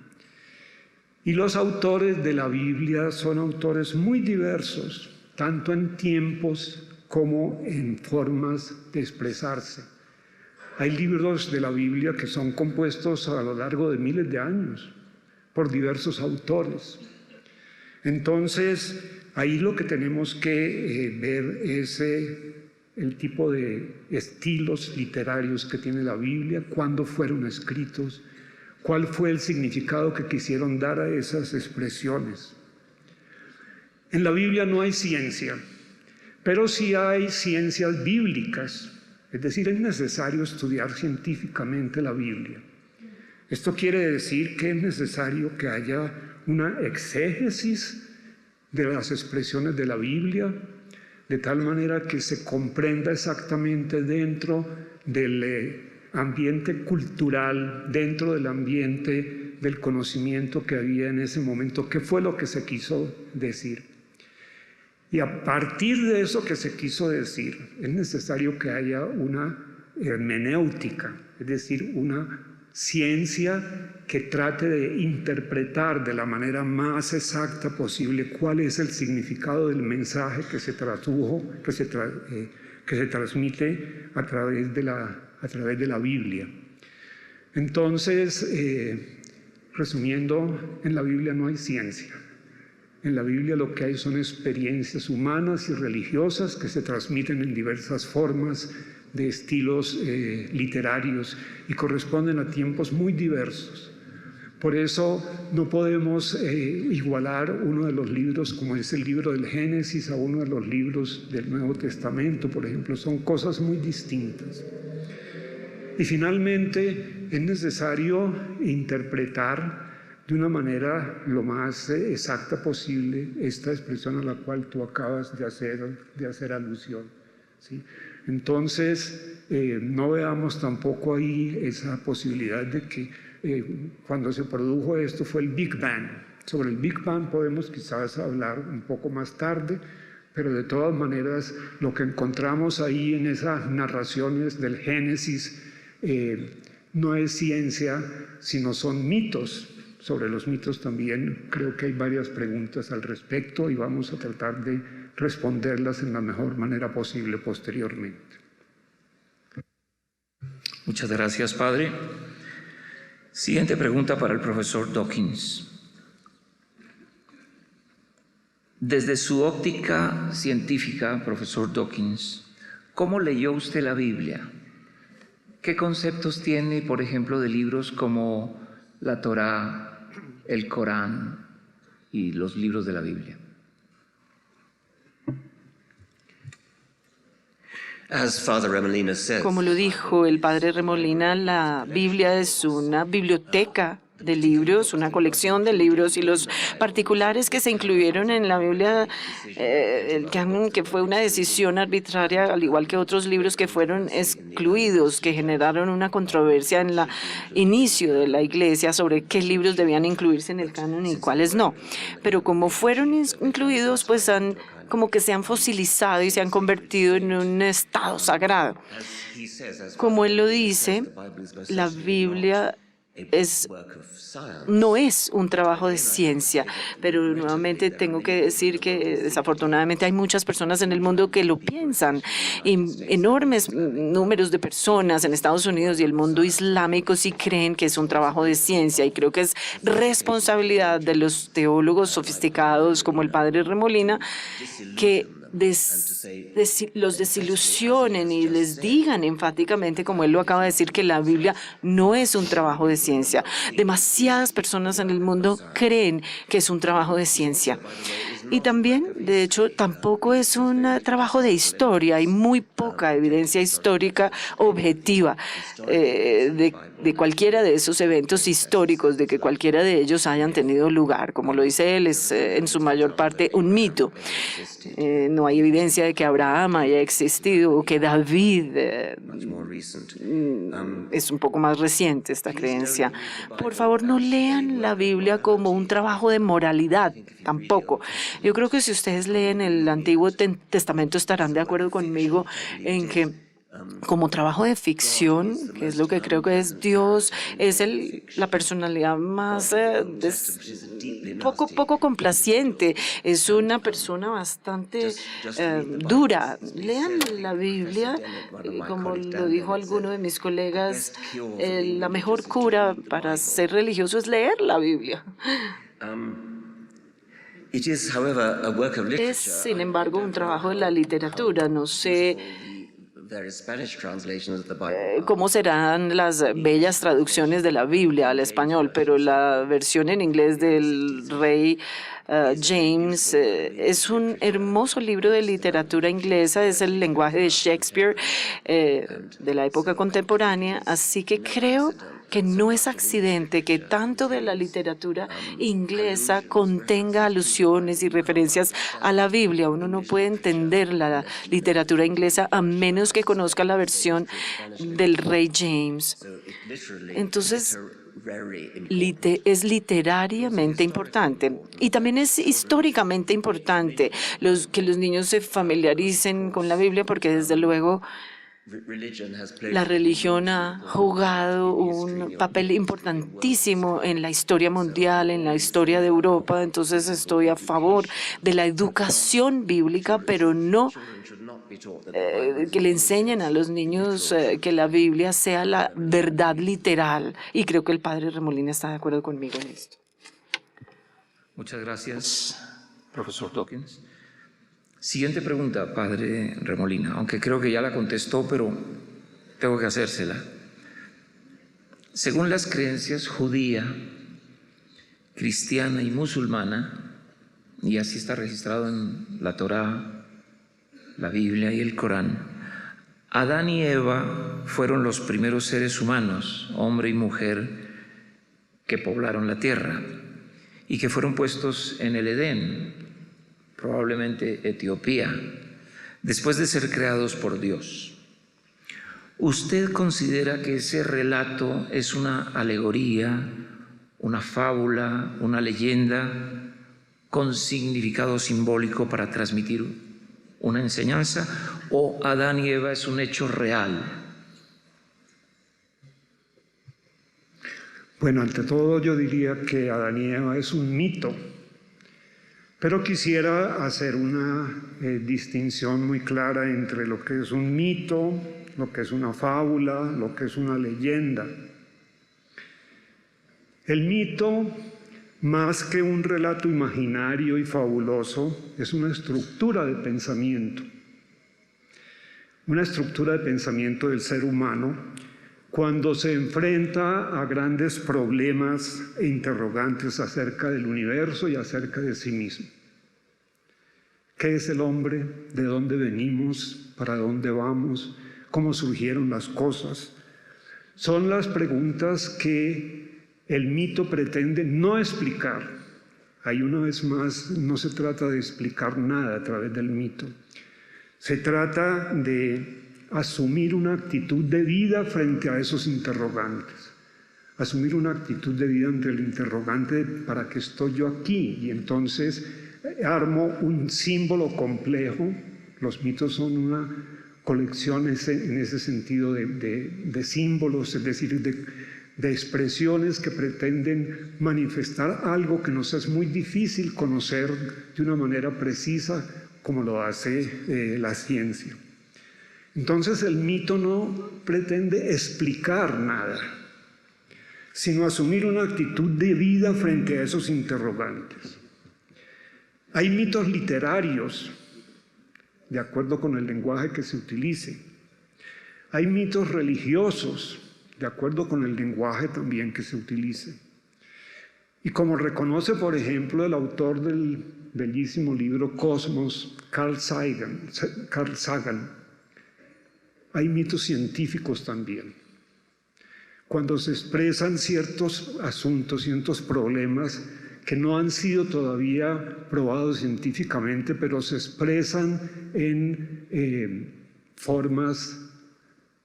Y los autores de la Biblia son autores muy diversos, tanto en tiempos como en formas de expresarse. Hay libros de la Biblia que son compuestos a lo largo de miles de años por diversos autores. Entonces, ahí lo que tenemos que ver es el tipo de estilos literarios que tiene la Biblia, cuándo fueron escritos, cuál fue el significado que quisieron dar a esas expresiones. En la Biblia no hay ciencia, pero sí hay ciencias bíblicas, es decir, es necesario estudiar científicamente la Biblia. Esto quiere decir que es necesario que haya una exégesis de las expresiones de la Biblia, de tal manera que se comprenda exactamente dentro del ambiente cultural, dentro del ambiente del conocimiento que había en ese momento, qué fue lo que se quiso decir. Y a partir de eso que se quiso decir, es necesario que haya una hermenéutica, es decir, una ciencia que trate de interpretar de la manera más exacta posible cuál es el significado del mensaje que se tradujo, que se transmite a través de la Biblia. Entonces, resumiendo, en la Biblia no hay ciencia. En la Biblia lo que hay son experiencias humanas y religiosas que se transmiten en diversas formas, de estilos literarios, y corresponden a tiempos muy diversos. Por eso no podemos igualar uno de los libros como es el libro del Génesis a uno de los libros del Nuevo Testamento, por ejemplo. Son cosas muy distintas. Y finalmente es necesario interpretar de una manera lo más exacta posible esta expresión a la cual tú acabas de hacer alusión, ¿sí? Entonces, no veamos tampoco ahí esa posibilidad de que cuando se produjo esto fue el Big Bang. Sobre el Big Bang podemos quizás hablar un poco más tarde, pero de todas maneras lo que encontramos ahí en esas narraciones del Génesis no es ciencia, sino son mitos. Sobre los mitos también creo que hay varias preguntas al respecto y vamos a tratar de responderlas en la mejor manera posible posteriormente. Muchas gracias, padre. Siguiente pregunta para el profesor Dawkins. Desde su óptica científica, profesor Dawkins, ¿cómo leyó usted la Biblia? ¿Qué conceptos tiene, por ejemplo, de libros como la Torá, el Corán y los libros de la Biblia? Como lo dijo el padre Remolina, la Biblia es una biblioteca de libros, una colección de libros, y los particulares que se incluyeron en la Biblia, el canon, que fue una decisión arbitraria, al igual que otros libros que fueron excluidos, que generaron una controversia en el inicio de la Iglesia sobre qué libros debían incluirse en el canon y cuáles no. Pero como fueron incluidos, pues como que se han fosilizado y se han convertido en un estado sagrado. Como él lo dice, la Biblia no es un trabajo de ciencia, pero nuevamente tengo que decir que desafortunadamente hay muchas personas en el mundo que lo piensan. Y enormes números de personas en Estados Unidos y el mundo islámico sí creen que es un trabajo de ciencia, y creo que es responsabilidad de los teólogos sofisticados como el padre Remolina que los desilusionen y les digan enfáticamente, como él lo acaba de decir, que la Biblia no es un trabajo de ciencia. Demasiadas personas en el mundo creen que es un trabajo de ciencia. Y también, de hecho, tampoco es un trabajo de historia. Hay muy poca evidencia histórica objetiva de cualquiera de esos eventos históricos, de que cualquiera de ellos hayan tenido lugar. Como lo dice él, es en su mayor parte un mito. No hay evidencia de que Abraham haya existido o que David es un poco más reciente esta creencia. Por favor, no lean la Biblia como un trabajo de moralidad, tampoco. Yo creo que si ustedes leen el Antiguo Testamento estarán de acuerdo conmigo en que como trabajo de ficción, que es lo que creo que es Dios, es la personalidad más poco complaciente. Es una persona bastante dura. Lean la Biblia, como lo dijo alguno de mis colegas, la mejor cura para ser religioso es leer la Biblia. Es, sin embargo, un trabajo de la literatura. No sé cómo serán las bellas traducciones de la Biblia al español, pero la versión en inglés del rey James es un hermoso libro de literatura inglesa, es el lenguaje de Shakespeare de la época contemporánea, así que creo que no es accidente que tanto de la literatura inglesa contenga alusiones y referencias a la Biblia. Uno no puede entender la literatura inglesa a menos que conozca la versión del rey James. Entonces, es literariamente importante y también es históricamente importante que los niños se familiaricen con la Biblia, porque desde luego la religión ha jugado un papel importantísimo en la historia mundial, en la historia de Europa. Entonces estoy a favor de la educación bíblica, pero no que le enseñen a los niños que la Biblia sea la verdad literal. Y creo que el padre Remolina está de acuerdo conmigo en esto. Muchas gracias, profesor Dawkins. Siguiente pregunta, padre Remolina, aunque creo que ya la contestó, pero tengo que hacérsela. Según las creencias judía, cristiana y musulmana, y así está registrado en la Torá, la Biblia y el Corán, Adán y Eva fueron los primeros seres humanos, hombre y mujer, que poblaron la tierra y que fueron puestos en el Edén, probablemente Etiopía, después de ser creados por Dios. ¿Usted considera que ese relato es una alegoría, una fábula, una leyenda con significado simbólico para transmitir una enseñanza, o Adán y Eva es un hecho real? Bueno, ante todo yo diría que Adán y Eva es un mito. Pero quisiera hacer una distinción muy clara entre lo que es un mito, lo que es una fábula, lo que es una leyenda. El mito, más que un relato imaginario y fabuloso, es una estructura de pensamiento. Una estructura de pensamiento del ser humano cuando se enfrenta a grandes problemas e interrogantes acerca del universo y acerca de sí mismo. ¿Qué es el hombre? ¿De dónde venimos? ¿Para dónde vamos? ¿Cómo surgieron las cosas? Son las preguntas que el mito pretende no explicar. Ahí una vez más no se trata de explicar nada a través del mito. Se trata de asumir una actitud de vida frente a esos interrogantes. Asumir una actitud de vida ante el interrogante de ¿para qué estoy yo aquí? Y entonces armo un símbolo complejo. Los mitos son una colección en ese sentido de símbolos, es decir, de expresiones que pretenden manifestar algo que nos es muy difícil conocer de una manera precisa como lo hace la ciencia. Entonces el mito no pretende explicar nada, sino asumir una actitud de vida frente a esos interrogantes. Hay mitos literarios, de acuerdo con el lenguaje que se utilice. Hay mitos religiosos, de acuerdo con el lenguaje también que se utilice. Y como reconoce, por ejemplo, el autor del bellísimo libro Cosmos, Carl Sagan, hay mitos científicos también. Cuando se expresan ciertos asuntos, ciertos problemas que no han sido todavía probados científicamente, pero se expresan en formas,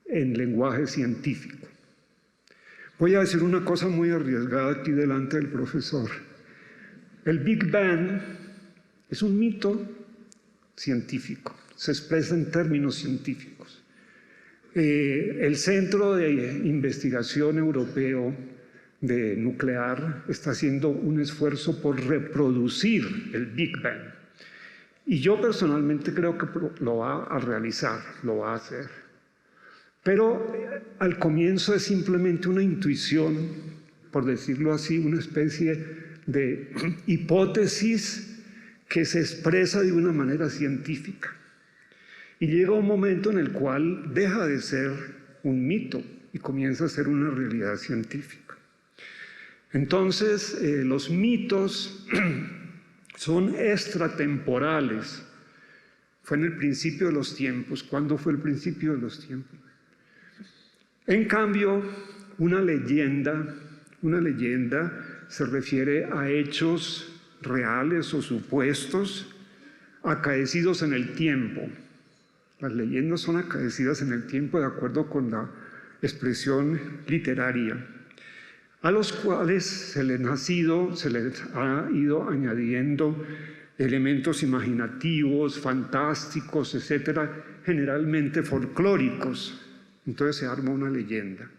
en lenguaje científico. Voy a decir una cosa muy arriesgada aquí delante del profesor. El Big Bang es un mito científico, se expresa en términos científicos. El Centro de Investigación Europeo de Nuclear está haciendo un esfuerzo por reproducir el Big Bang. Y yo personalmente creo que lo va a realizar, lo va a hacer. Pero al comienzo es simplemente una intuición, por decirlo así, una especie de hipótesis que se expresa de una manera científica. Y llega un momento en el cual deja de ser un mito y comienza a ser una realidad científica. Entonces, los mitos son extratemporales. Fue en el principio de los tiempos. ¿Cuándo fue el principio de los tiempos? En cambio, una leyenda se refiere a hechos reales o supuestos acaecidos en el tiempo. Las leyendas son acaecidas en el tiempo de acuerdo con la expresión literaria, a los cuales se les ha ido añadiendo elementos imaginativos, fantásticos, etcétera, generalmente folclóricos. Entonces se arma una leyenda.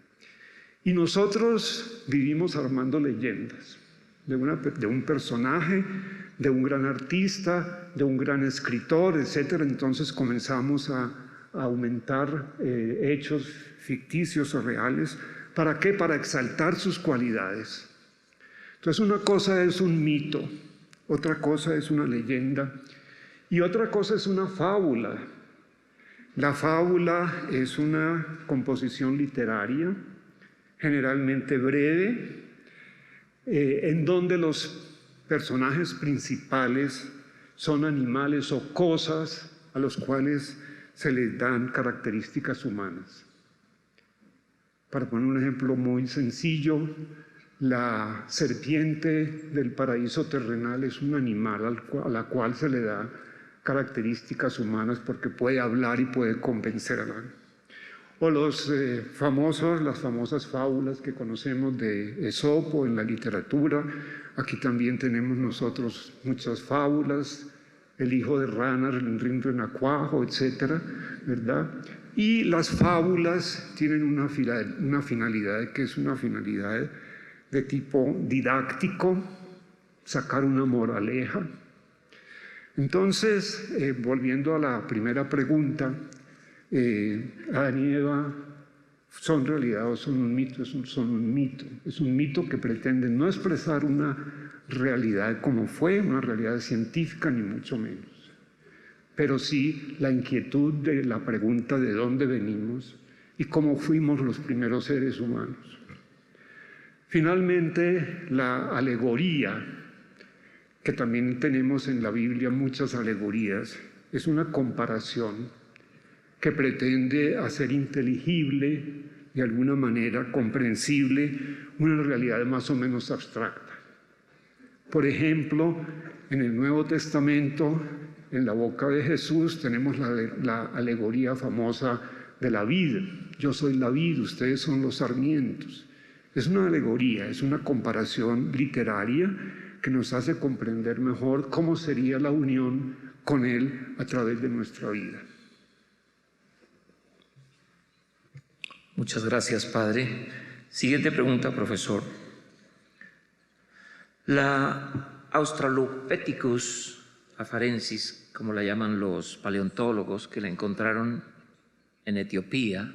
Y nosotros vivimos armando leyendas de un personaje, de un gran artista, de un gran escritor, etcétera. Entonces comenzamos a aumentar hechos ficticios o reales. ¿Para qué? Para exaltar sus cualidades. Entonces una cosa es un mito, otra cosa es una leyenda y otra cosa es una fábula. La fábula es una composición literaria, generalmente breve, en donde los personajes principales son animales o cosas a los cuales se les dan características humanas. Para poner un ejemplo muy sencillo, la serpiente del paraíso terrenal es un animal a la cual se le da características humanas porque puede hablar y puede convencer a la gente. O las famosas fábulas que conocemos de Esopo en la literatura. Aquí también tenemos nosotros muchas fábulas, el hijo de rana, Rin Renacuajo, etcétera, ¿verdad? Y las fábulas tienen una finalidad que es una finalidad de tipo didáctico, sacar una moraleja. Entonces, volviendo a la primera pregunta, Adán y Eva son realidad o son un mito, son un mito. Es un mito que pretende no expresar una realidad como fue, una realidad científica, ni mucho menos. Pero sí la inquietud de la pregunta de dónde venimos y cómo fuimos los primeros seres humanos. Finalmente, la alegoría, que también tenemos en la Biblia muchas alegorías, es una comparación que pretende hacer inteligible, de alguna manera comprensible, una realidad más o menos abstracta. Por ejemplo, en el Nuevo Testamento, en la boca de Jesús, tenemos la alegoría famosa de la vid. Yo soy la vid, ustedes son los sarmientos. Es una alegoría, es una comparación literaria que nos hace comprender mejor cómo sería la unión con Él a través de nuestra vida. Muchas gracias, Padre. Siguiente pregunta, profesor. La Australopithecus afarensis, como la llaman los paleontólogos, que la encontraron en Etiopía,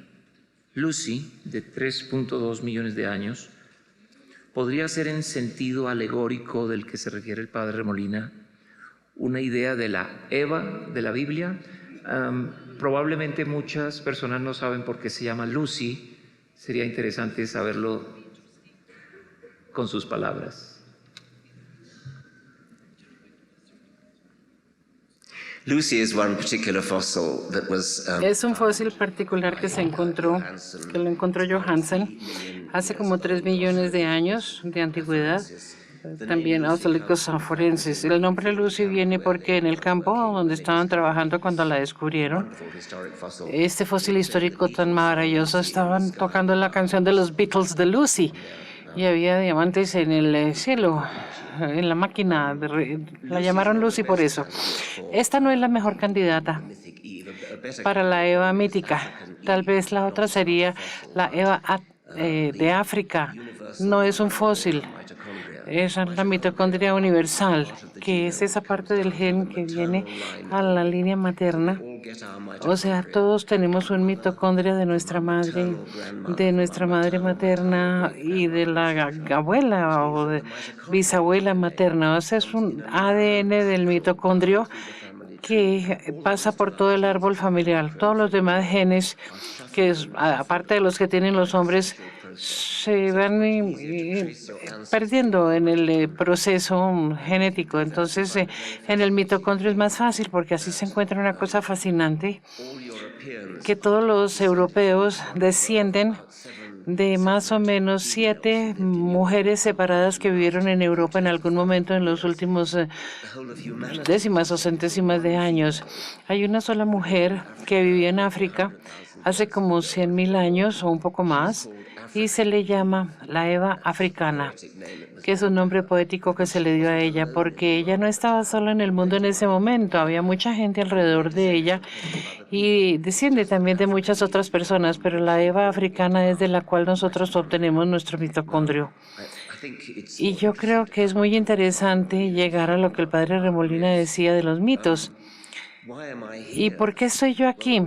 Lucy, de 3.2 millones de años, ¿podría ser en sentido alegórico del que se refiere el padre Molina una idea de la Eva de la Biblia? Probablemente muchas personas no saben por qué se llama Lucy. Sería interesante saberlo con sus palabras. Lucy is one particular fossil that was Es un fósil particular que se encontró, que lo encontró Johansen hace como 3 millones de años de antigüedad. También Australopithecus afarensis. El nombre Lucy viene porque en el campo donde estaban trabajando cuando la descubrieron, este fósil histórico tan maravilloso, estaban tocando la canción de los Beatles de Lucy y había diamantes en el cielo, en la máquina. La llamaron Lucy por eso. Esta no es la mejor candidata para la Eva mítica. Tal vez la otra sería la Eva de África. No es un fósil. Es la mitocondria universal, que es esa parte del gen que viene a la línea materna. O sea, todos tenemos un mitocondria de nuestra madre materna y de la abuela o de bisabuela materna. O sea, es un ADN del mitocondrio que pasa por todo el árbol familiar. Todos los demás genes, que aparte de los que tienen los hombres, se van perdiendo en el proceso genético. Entonces, en el mitocondrio es más fácil porque así se encuentra una cosa fascinante, que todos los europeos descienden de más o menos 7 mujeres separadas que vivieron en Europa en algún momento en los últimos décimas o centésimas de años. Hay una sola mujer que vivió en África hace como 100.000 años o un poco más, y se le llama la Eva africana, que es un nombre poético que se le dio a ella, porque ella no estaba sola en el mundo en ese momento, había mucha gente alrededor de ella y desciende también de muchas otras personas, pero la Eva africana es de la cual nosotros obtenemos nuestro mitocondrio. Y yo creo que es muy interesante llegar a lo que el padre Remolina decía de los mitos. ¿Y por qué estoy yo aquí?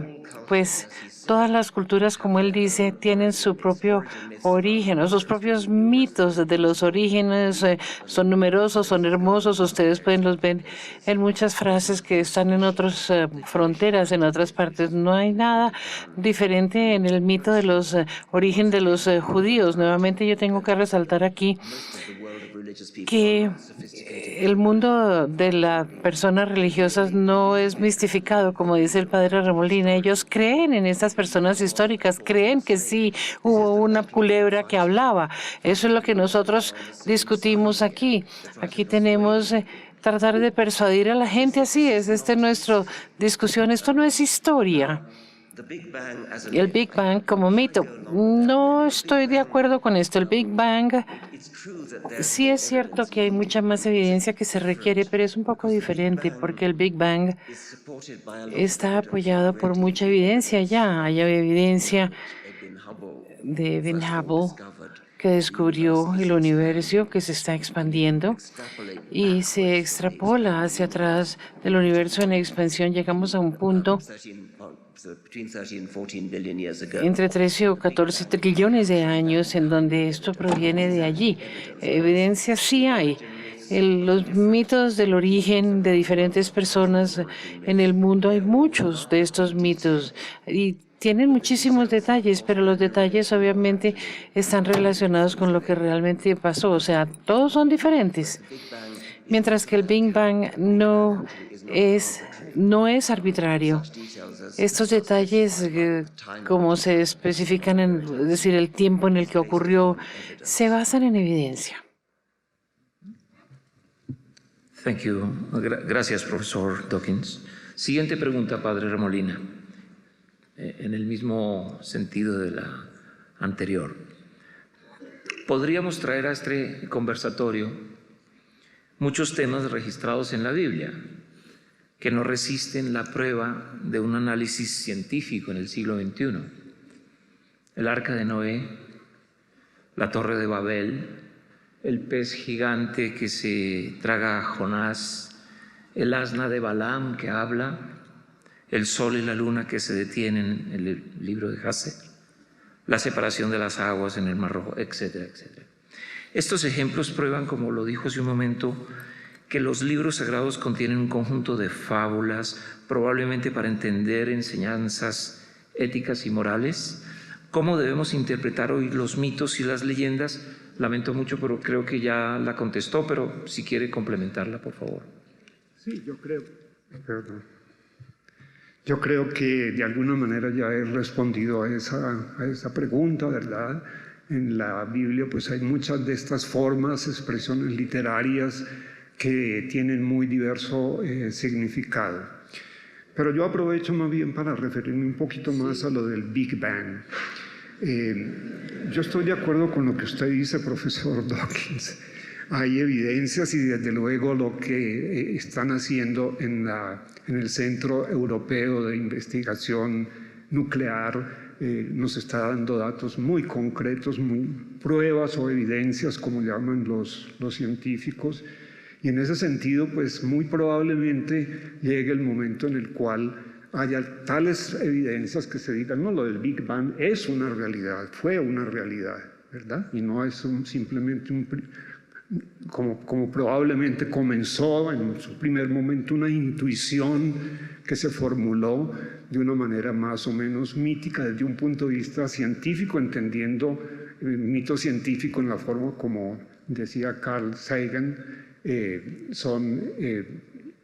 Pues todas las culturas, como él dice, tienen su propio origen, o sus propios mitos de los orígenes. Son numerosos, son hermosos. Ustedes pueden los ver en muchas frases que están en otras fronteras, en otras partes. No hay nada diferente en el mito de los origen de los judíos. Nuevamente yo tengo que resaltar aquí que el mundo de las personas religiosas no es mistificado, como dice el padre Remolina. Ellos creen en estas personas históricas, creen que sí hubo una culebra que hablaba. Eso es lo que nosotros discutimos aquí. Aquí tenemos tratar de persuadir a la gente así. Es nuestra discusión. Esto no es historia. El Big Bang como mito. No estoy de acuerdo con esto. El Big Bang, sí es cierto que hay mucha más evidencia que se requiere, pero es un poco diferente porque el Big Bang está apoyado por mucha evidencia ya. Hay evidencia de Edwin Hubble, que descubrió el universo que se está expandiendo y se extrapola hacia atrás del universo en expansión. Llegamos a un punto entre 13 o 14 trillones de años en donde esto proviene de allí. Evidencia sí hay. Los mitos del origen de diferentes personas en el mundo, hay muchos de estos mitos y tienen muchísimos detalles, pero los detalles obviamente están relacionados con lo que realmente pasó. O sea, todos son diferentes. Mientras que el Big Bang no es arbitrario. Estos detalles, como se especifican, es decir, el tiempo en el que ocurrió, se basan en evidencia. Thank you. Gracias, profesor Dawkins. Siguiente pregunta, padre Remolina, en el mismo sentido de la anterior. ¿Podríamos traer a este conversatorio muchos temas registrados en la Biblia que no resisten la prueba de un análisis científico en el siglo XXI? El arca de Noé, la Torre de Babel, el pez gigante que se traga a Jonás, el asna de Balaam que habla, el sol y la luna que se detienen en el libro de Jasher, la separación de las aguas en el Mar Rojo, etcétera, etcétera. Estos ejemplos prueban, como lo dijo hace un momento, que los libros sagrados contienen un conjunto de fábulas, probablemente para entender enseñanzas éticas y morales. ¿Cómo debemos interpretar hoy los mitos y las leyendas? Lamento mucho, pero creo que ya la contestó, pero si quiere complementarla, por favor. Sí, yo creo que de alguna manera ya he respondido a esa pregunta, ¿verdad? En la Biblia pues hay muchas de estas formas, expresiones literarias que tienen muy diverso significado. Pero yo aprovecho más bien para referirme un poquito más a lo del Big Bang. Yo estoy de acuerdo con lo que usted dice, profesor Dawkins. Hay evidencias y desde luego lo que están haciendo en el Centro Europeo de Investigación Nuclear nos está dando datos muy concretos, pruebas o evidencias, como llaman los científicos. Y en ese sentido, pues muy probablemente llegue el momento en el cual haya tales evidencias que se digan, no, lo del Big Bang es una realidad, fue una realidad, ¿verdad? Y no es simplemente como probablemente comenzó en su primer momento una intuición que se formuló de una manera más o menos mítica desde un punto de vista científico, entendiendo el mito científico en la forma como decía Carl Sagan, son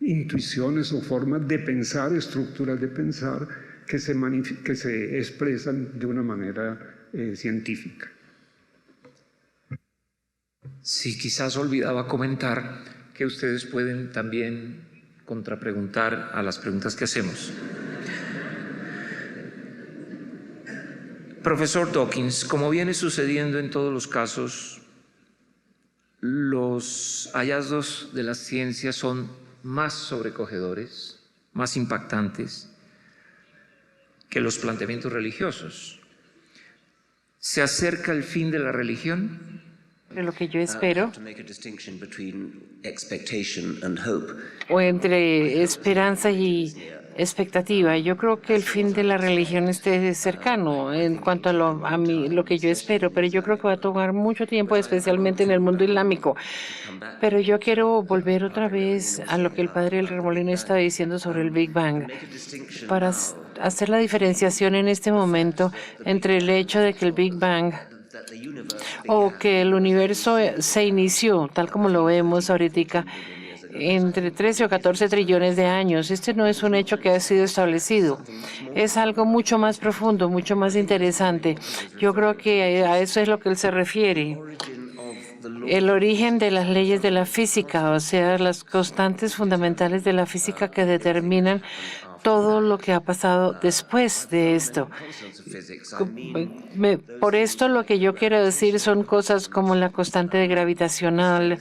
intuiciones o formas de pensar, estructuras de pensar que se expresan de una manera científica. Sí, quizás olvidaba comentar que ustedes pueden también contrapreguntar a las preguntas que hacemos. Profesor Dawkins, como viene sucediendo en todos los casos, los hallazgos de la ciencia son más sobrecogedores, más impactantes que los planteamientos religiosos. ¿Se acerca el fin de la religión? Lo que yo espero, o entre esperanza y expectativa. Yo creo que el fin de la religión esté cercano en cuanto a lo que yo espero, pero yo creo que va a tomar mucho tiempo, especialmente en el mundo islámico. Pero yo quiero volver otra vez a lo que el padre El Remolino estaba diciendo sobre el Big Bang, para hacer la diferenciación en este momento entre el hecho de que el Big Bang o que el universo se inició, tal como lo vemos ahorita, entre 13 o 14 trillones de años. Este no es un hecho que ha sido establecido. Es algo mucho más profundo, mucho más interesante. Yo creo que a eso es lo que él se refiere. El origen de las leyes de la física, o sea, las constantes fundamentales de la física que determinan todo lo que ha pasado después de esto. Por esto lo que yo quiero decir son cosas como la constante gravitacional,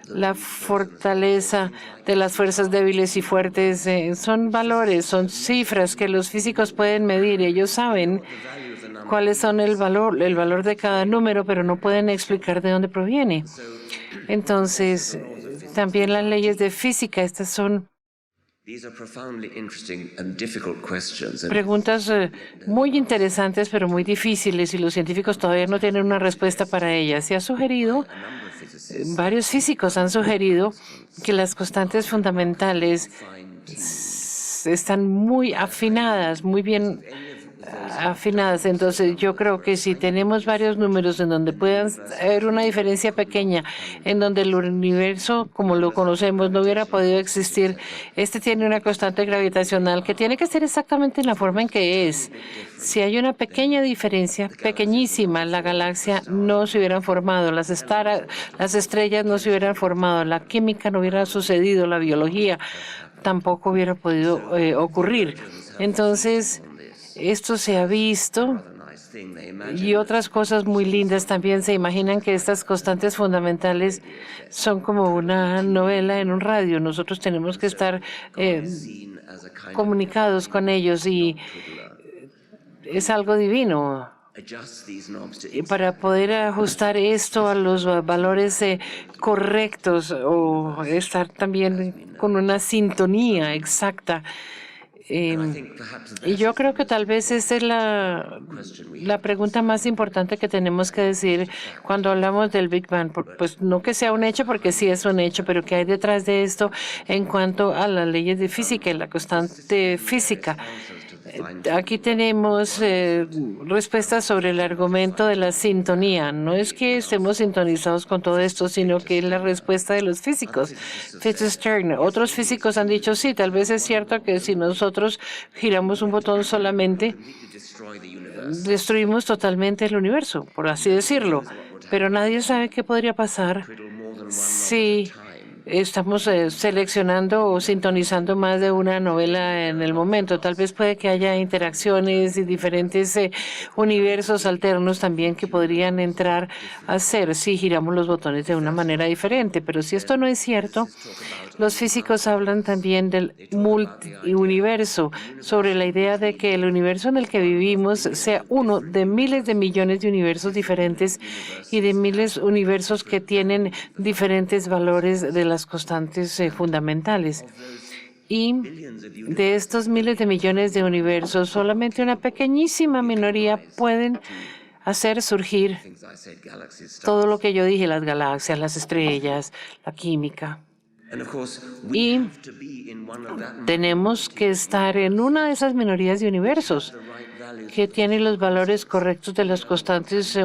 la fortaleza de las fuerzas débiles y fuertes, son valores, son cifras que los físicos pueden medir. Ellos saben cuáles son el valor de cada número, pero no pueden explicar de dónde proviene. Entonces, también las leyes de física, estas son preguntas muy interesantes, pero muy difíciles, y los científicos todavía no tienen una respuesta para ellas. Se ha sugerido, varios físicos han sugerido que las constantes fundamentales están muy afinadas, muy bien afinadas. Entonces, yo creo que si tenemos varios números en donde puedan haber una diferencia pequeña, en donde el universo, como lo conocemos, no hubiera podido existir, este tiene una constante gravitacional que tiene que ser exactamente en la forma en que es. Si hay una pequeña diferencia, pequeñísima, la galaxia no se hubieran formado, las estrellas no se hubieran formado, la química no hubiera sucedido, la biología tampoco hubiera podido ocurrir. Entonces, esto se ha visto, y otras cosas muy lindas también. Se imaginan que estas constantes fundamentales son como una novela en un radio. Nosotros tenemos que estar comunicados con ellos, y es algo divino. Y para poder ajustar esto a los valores correctos o estar también con una sintonía exacta. Y yo creo que tal vez esta es la pregunta más importante que tenemos que decir cuando hablamos del Big Bang. Pues no que sea un hecho, porque sí es un hecho, pero ¿qué hay detrás de esto en cuanto a las leyes de física y la constante física? Aquí tenemos respuestas sobre el argumento de la sintonía. No es que estemos sintonizados con todo esto, sino que es la respuesta de los físicos. Fitzgerald, otros físicos han dicho, sí, tal vez es cierto que si nosotros giramos un botón solamente, destruimos totalmente el universo, por así decirlo. Pero nadie sabe qué podría pasar si estamos seleccionando o sintonizando más de una novela en el momento. Tal vez puede que haya interacciones y diferentes universos alternos también que podrían entrar a ser si giramos los botones de una manera diferente. Pero si esto no es cierto, los físicos hablan también del multiuniverso, sobre la idea de que el universo en el que vivimos sea uno de miles de millones de universos diferentes y de miles de universos que tienen diferentes valores de las constantes fundamentales. Y de estos miles de millones de universos, solamente una pequeñísima minoría pueden hacer surgir todo lo que yo dije, las galaxias, las estrellas, la química. Y tenemos que estar en una de esas minorías de universos que tienen los valores correctos de las constantes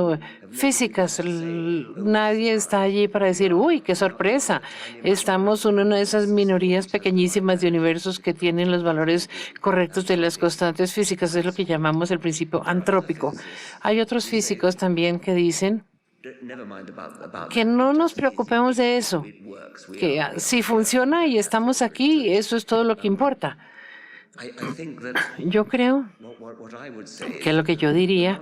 físicas. Nadie está allí para decir, uy, qué sorpresa. Estamos en una de esas minorías pequeñísimas de universos que tienen los valores correctos de las constantes físicas. Es lo que llamamos el principio antrópico. Hay otros físicos también que dicen que no nos preocupemos de eso, que si funciona y estamos aquí, eso es todo lo que importa. Yo creo que lo que yo diría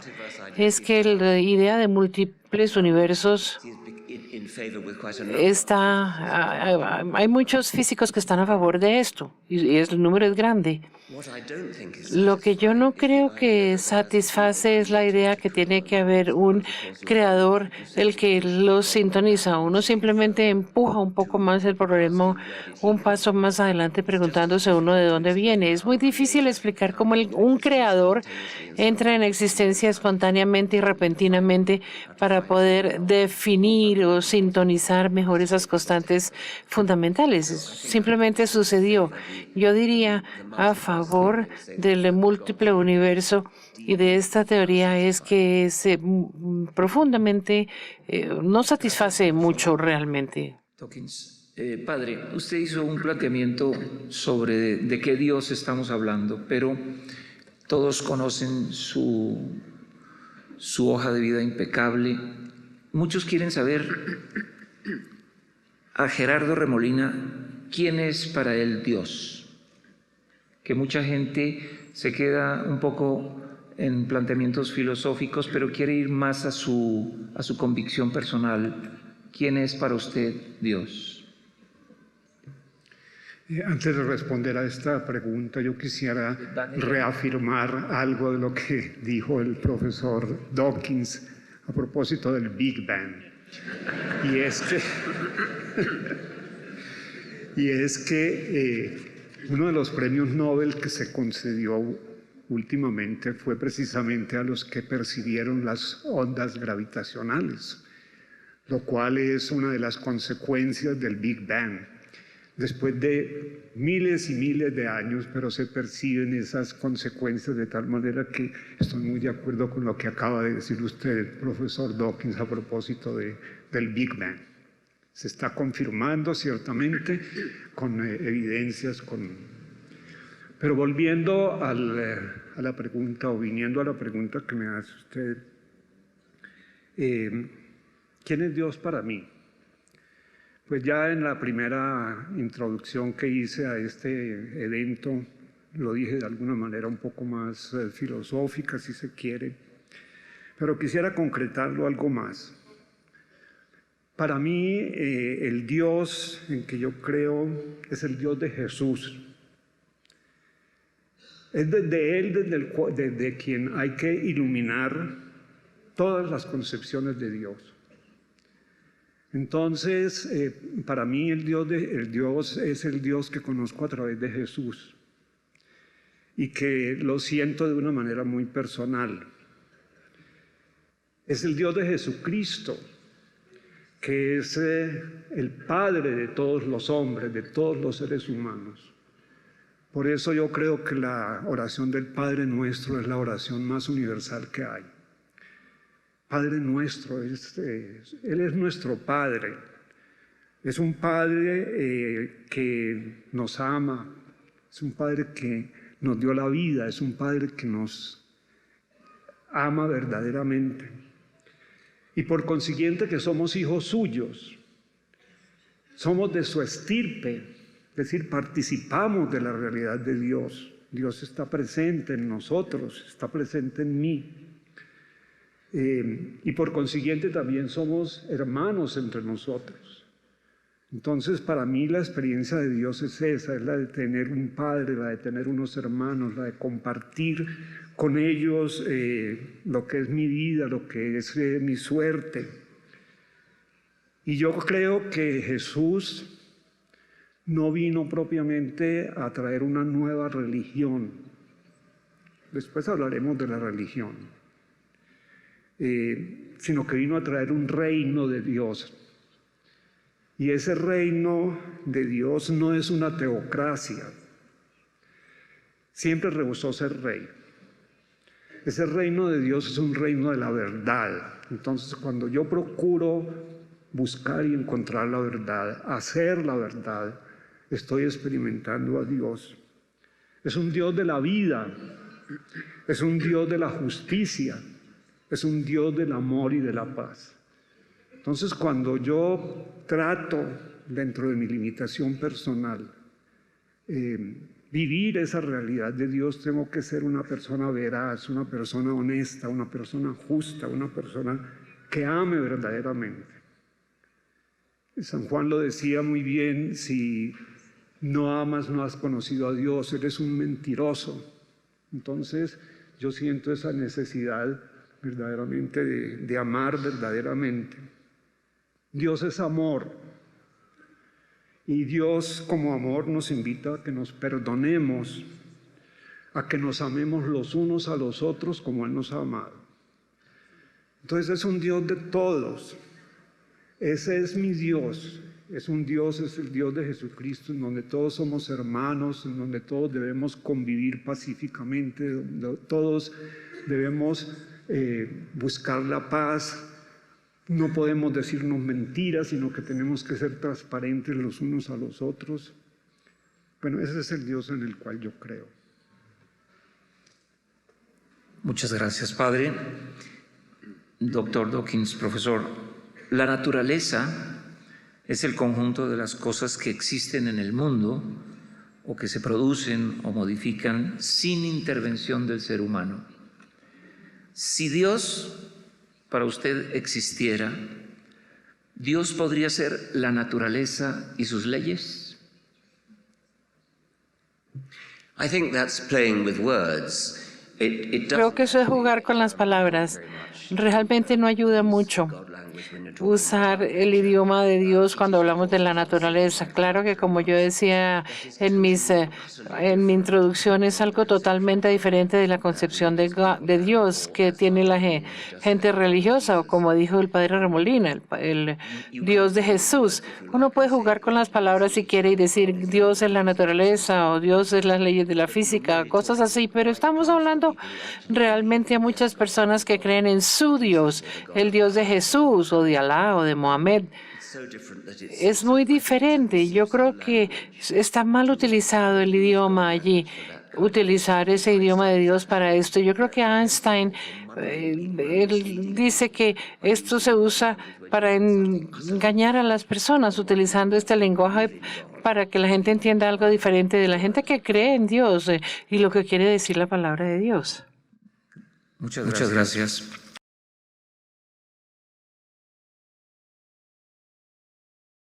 es que la idea de múltiples universos hay muchos físicos que están a favor de esto y el número es grande. Lo que yo no creo que satisface es la idea que tiene que haber un creador el que los sintoniza. Uno simplemente empuja un poco más el problema, un paso más adelante, preguntándose uno de dónde viene. Es muy difícil explicar cómo un creador entra en existencia espontáneamente y repentinamente para poder definir o sintonizar mejor esas constantes fundamentales. Simplemente sucedió. Yo diría a favor del múltiple universo y de esta teoría es que es profundamente no satisface mucho realmente. Dawkins, padre, usted hizo un planteamiento sobre de qué Dios estamos hablando, pero todos conocen su hoja de vida impecable. Muchos quieren saber a Gerardo Remolina quién es para él Dios. Que mucha gente se queda un poco en planteamientos filosóficos, pero quiere ir más a su convicción personal. ¿Quién es para usted Dios? Antes de responder a esta pregunta, yo quisiera reafirmar algo de lo que dijo el profesor Dawkins a propósito del Big Bang. Y es que uno de los premios Nobel que se concedió últimamente fue precisamente a los que percibieron las ondas gravitacionales, lo cual es una de las consecuencias del Big Bang. Después de miles y miles de años, pero se perciben esas consecuencias de tal manera que estoy muy de acuerdo con lo que acaba de decir usted, profesor Dawkins, a propósito del Big Bang. Se está confirmando ciertamente con evidencias, pero volviendo a la pregunta o viniendo a la pregunta que me hace usted, ¿quién es Dios para mí? Pues ya en la primera introducción que hice a este evento, lo dije de alguna manera un poco más filosófica, si se quiere, pero quisiera concretarlo algo más. Para mí, el Dios en que yo creo es el Dios de Jesús. Es desde Él desde quien hay que iluminar todas las concepciones de Dios. Entonces, para mí el Dios es el Dios que conozco a través de Jesús y que lo siento de una manera muy personal. Es el Dios de Jesucristo, que es el Padre de todos los hombres, de todos los seres humanos. Por eso yo creo que la oración del Padre Nuestro es la oración más universal que hay. Padre nuestro, Él es nuestro Padre. Es un Padre que nos ama, es un Padre que nos dio la vida, es un Padre que nos ama verdaderamente. Y por consiguiente que somos hijos suyos, somos de su estirpe, es decir, participamos de la realidad de Dios. Dios está presente en nosotros, está presente en mí. Y por consiguiente también somos hermanos entre nosotros. Entonces, para mí la experiencia de Dios es esa, es la de tener un padre, la de tener unos hermanos, la de compartir con ellos lo que es mi vida, lo que es mi suerte. Y yo creo que Jesús no vino propiamente a traer una nueva religión. Después hablaremos de la religión. Sino que vino a traer un reino de Dios. Y ese reino de Dios no es una teocracia. Siempre rehusó ser rey. Ese reino de Dios es un reino de la verdad. Entonces, cuando yo procuro buscar y encontrar la verdad, hacer la verdad, estoy experimentando a Dios. Es un Dios de la vida, es un Dios de la justicia, es un Dios del amor y de la paz. Entonces, cuando yo trato, dentro de mi limitación personal, vivir esa realidad de Dios, tengo que ser una persona veraz, una persona honesta, una persona justa, una persona que ame verdaderamente. San Juan lo decía muy bien: si no amas, no has conocido a Dios, eres un mentiroso. Entonces, yo siento esa necesidad verdaderamente de amar verdaderamente. Dios es amor, y Dios como amor nos invita a que nos perdonemos, a que nos amemos los unos a los otros como Él nos ha amado. Entonces es un Dios de todos. Ese es mi Dios. Es un Dios, es el Dios de Jesucristo, en donde todos somos hermanos, en donde todos debemos convivir pacíficamente, donde todos debemos buscar la paz. No podemos decirnos mentiras, sino que tenemos que ser transparentes los unos a los otros. Bueno, ese es el Dios en el cual yo creo. Muchas gracias, Padre. Doctor Dawkins, profesor, la naturaleza es el conjunto de las cosas que existen en el mundo o que se producen o modifican sin intervención del ser humano. Si Dios para usted existiera, ¿Dios podría ser la naturaleza y sus leyes? I think that's playing with words. Creo que eso es jugar con las palabras. Realmente no ayuda mucho usar el idioma de Dios cuando hablamos de la naturaleza. Claro que, como yo decía en mi introducción, es algo totalmente diferente de la concepción de Dios que tiene la gente religiosa, o como dijo el padre Remolina, el Dios de Jesús. Uno puede jugar con las palabras si quiere y decir Dios es la naturaleza o Dios es las leyes de la física, cosas así, pero estamos hablando realmente a muchas personas que creen en su Dios, el Dios de Jesús o de Alá o de Mohamed. Es muy diferente. Yo creo que está mal utilizado el idioma allí, utilizar ese idioma de Dios para esto. Yo creo que Einstein él dice que esto se usa para engañar a las personas, utilizando este lenguaje para que la gente entienda algo diferente de la gente que cree en Dios y lo que quiere decir la palabra de Dios. Muchas gracias.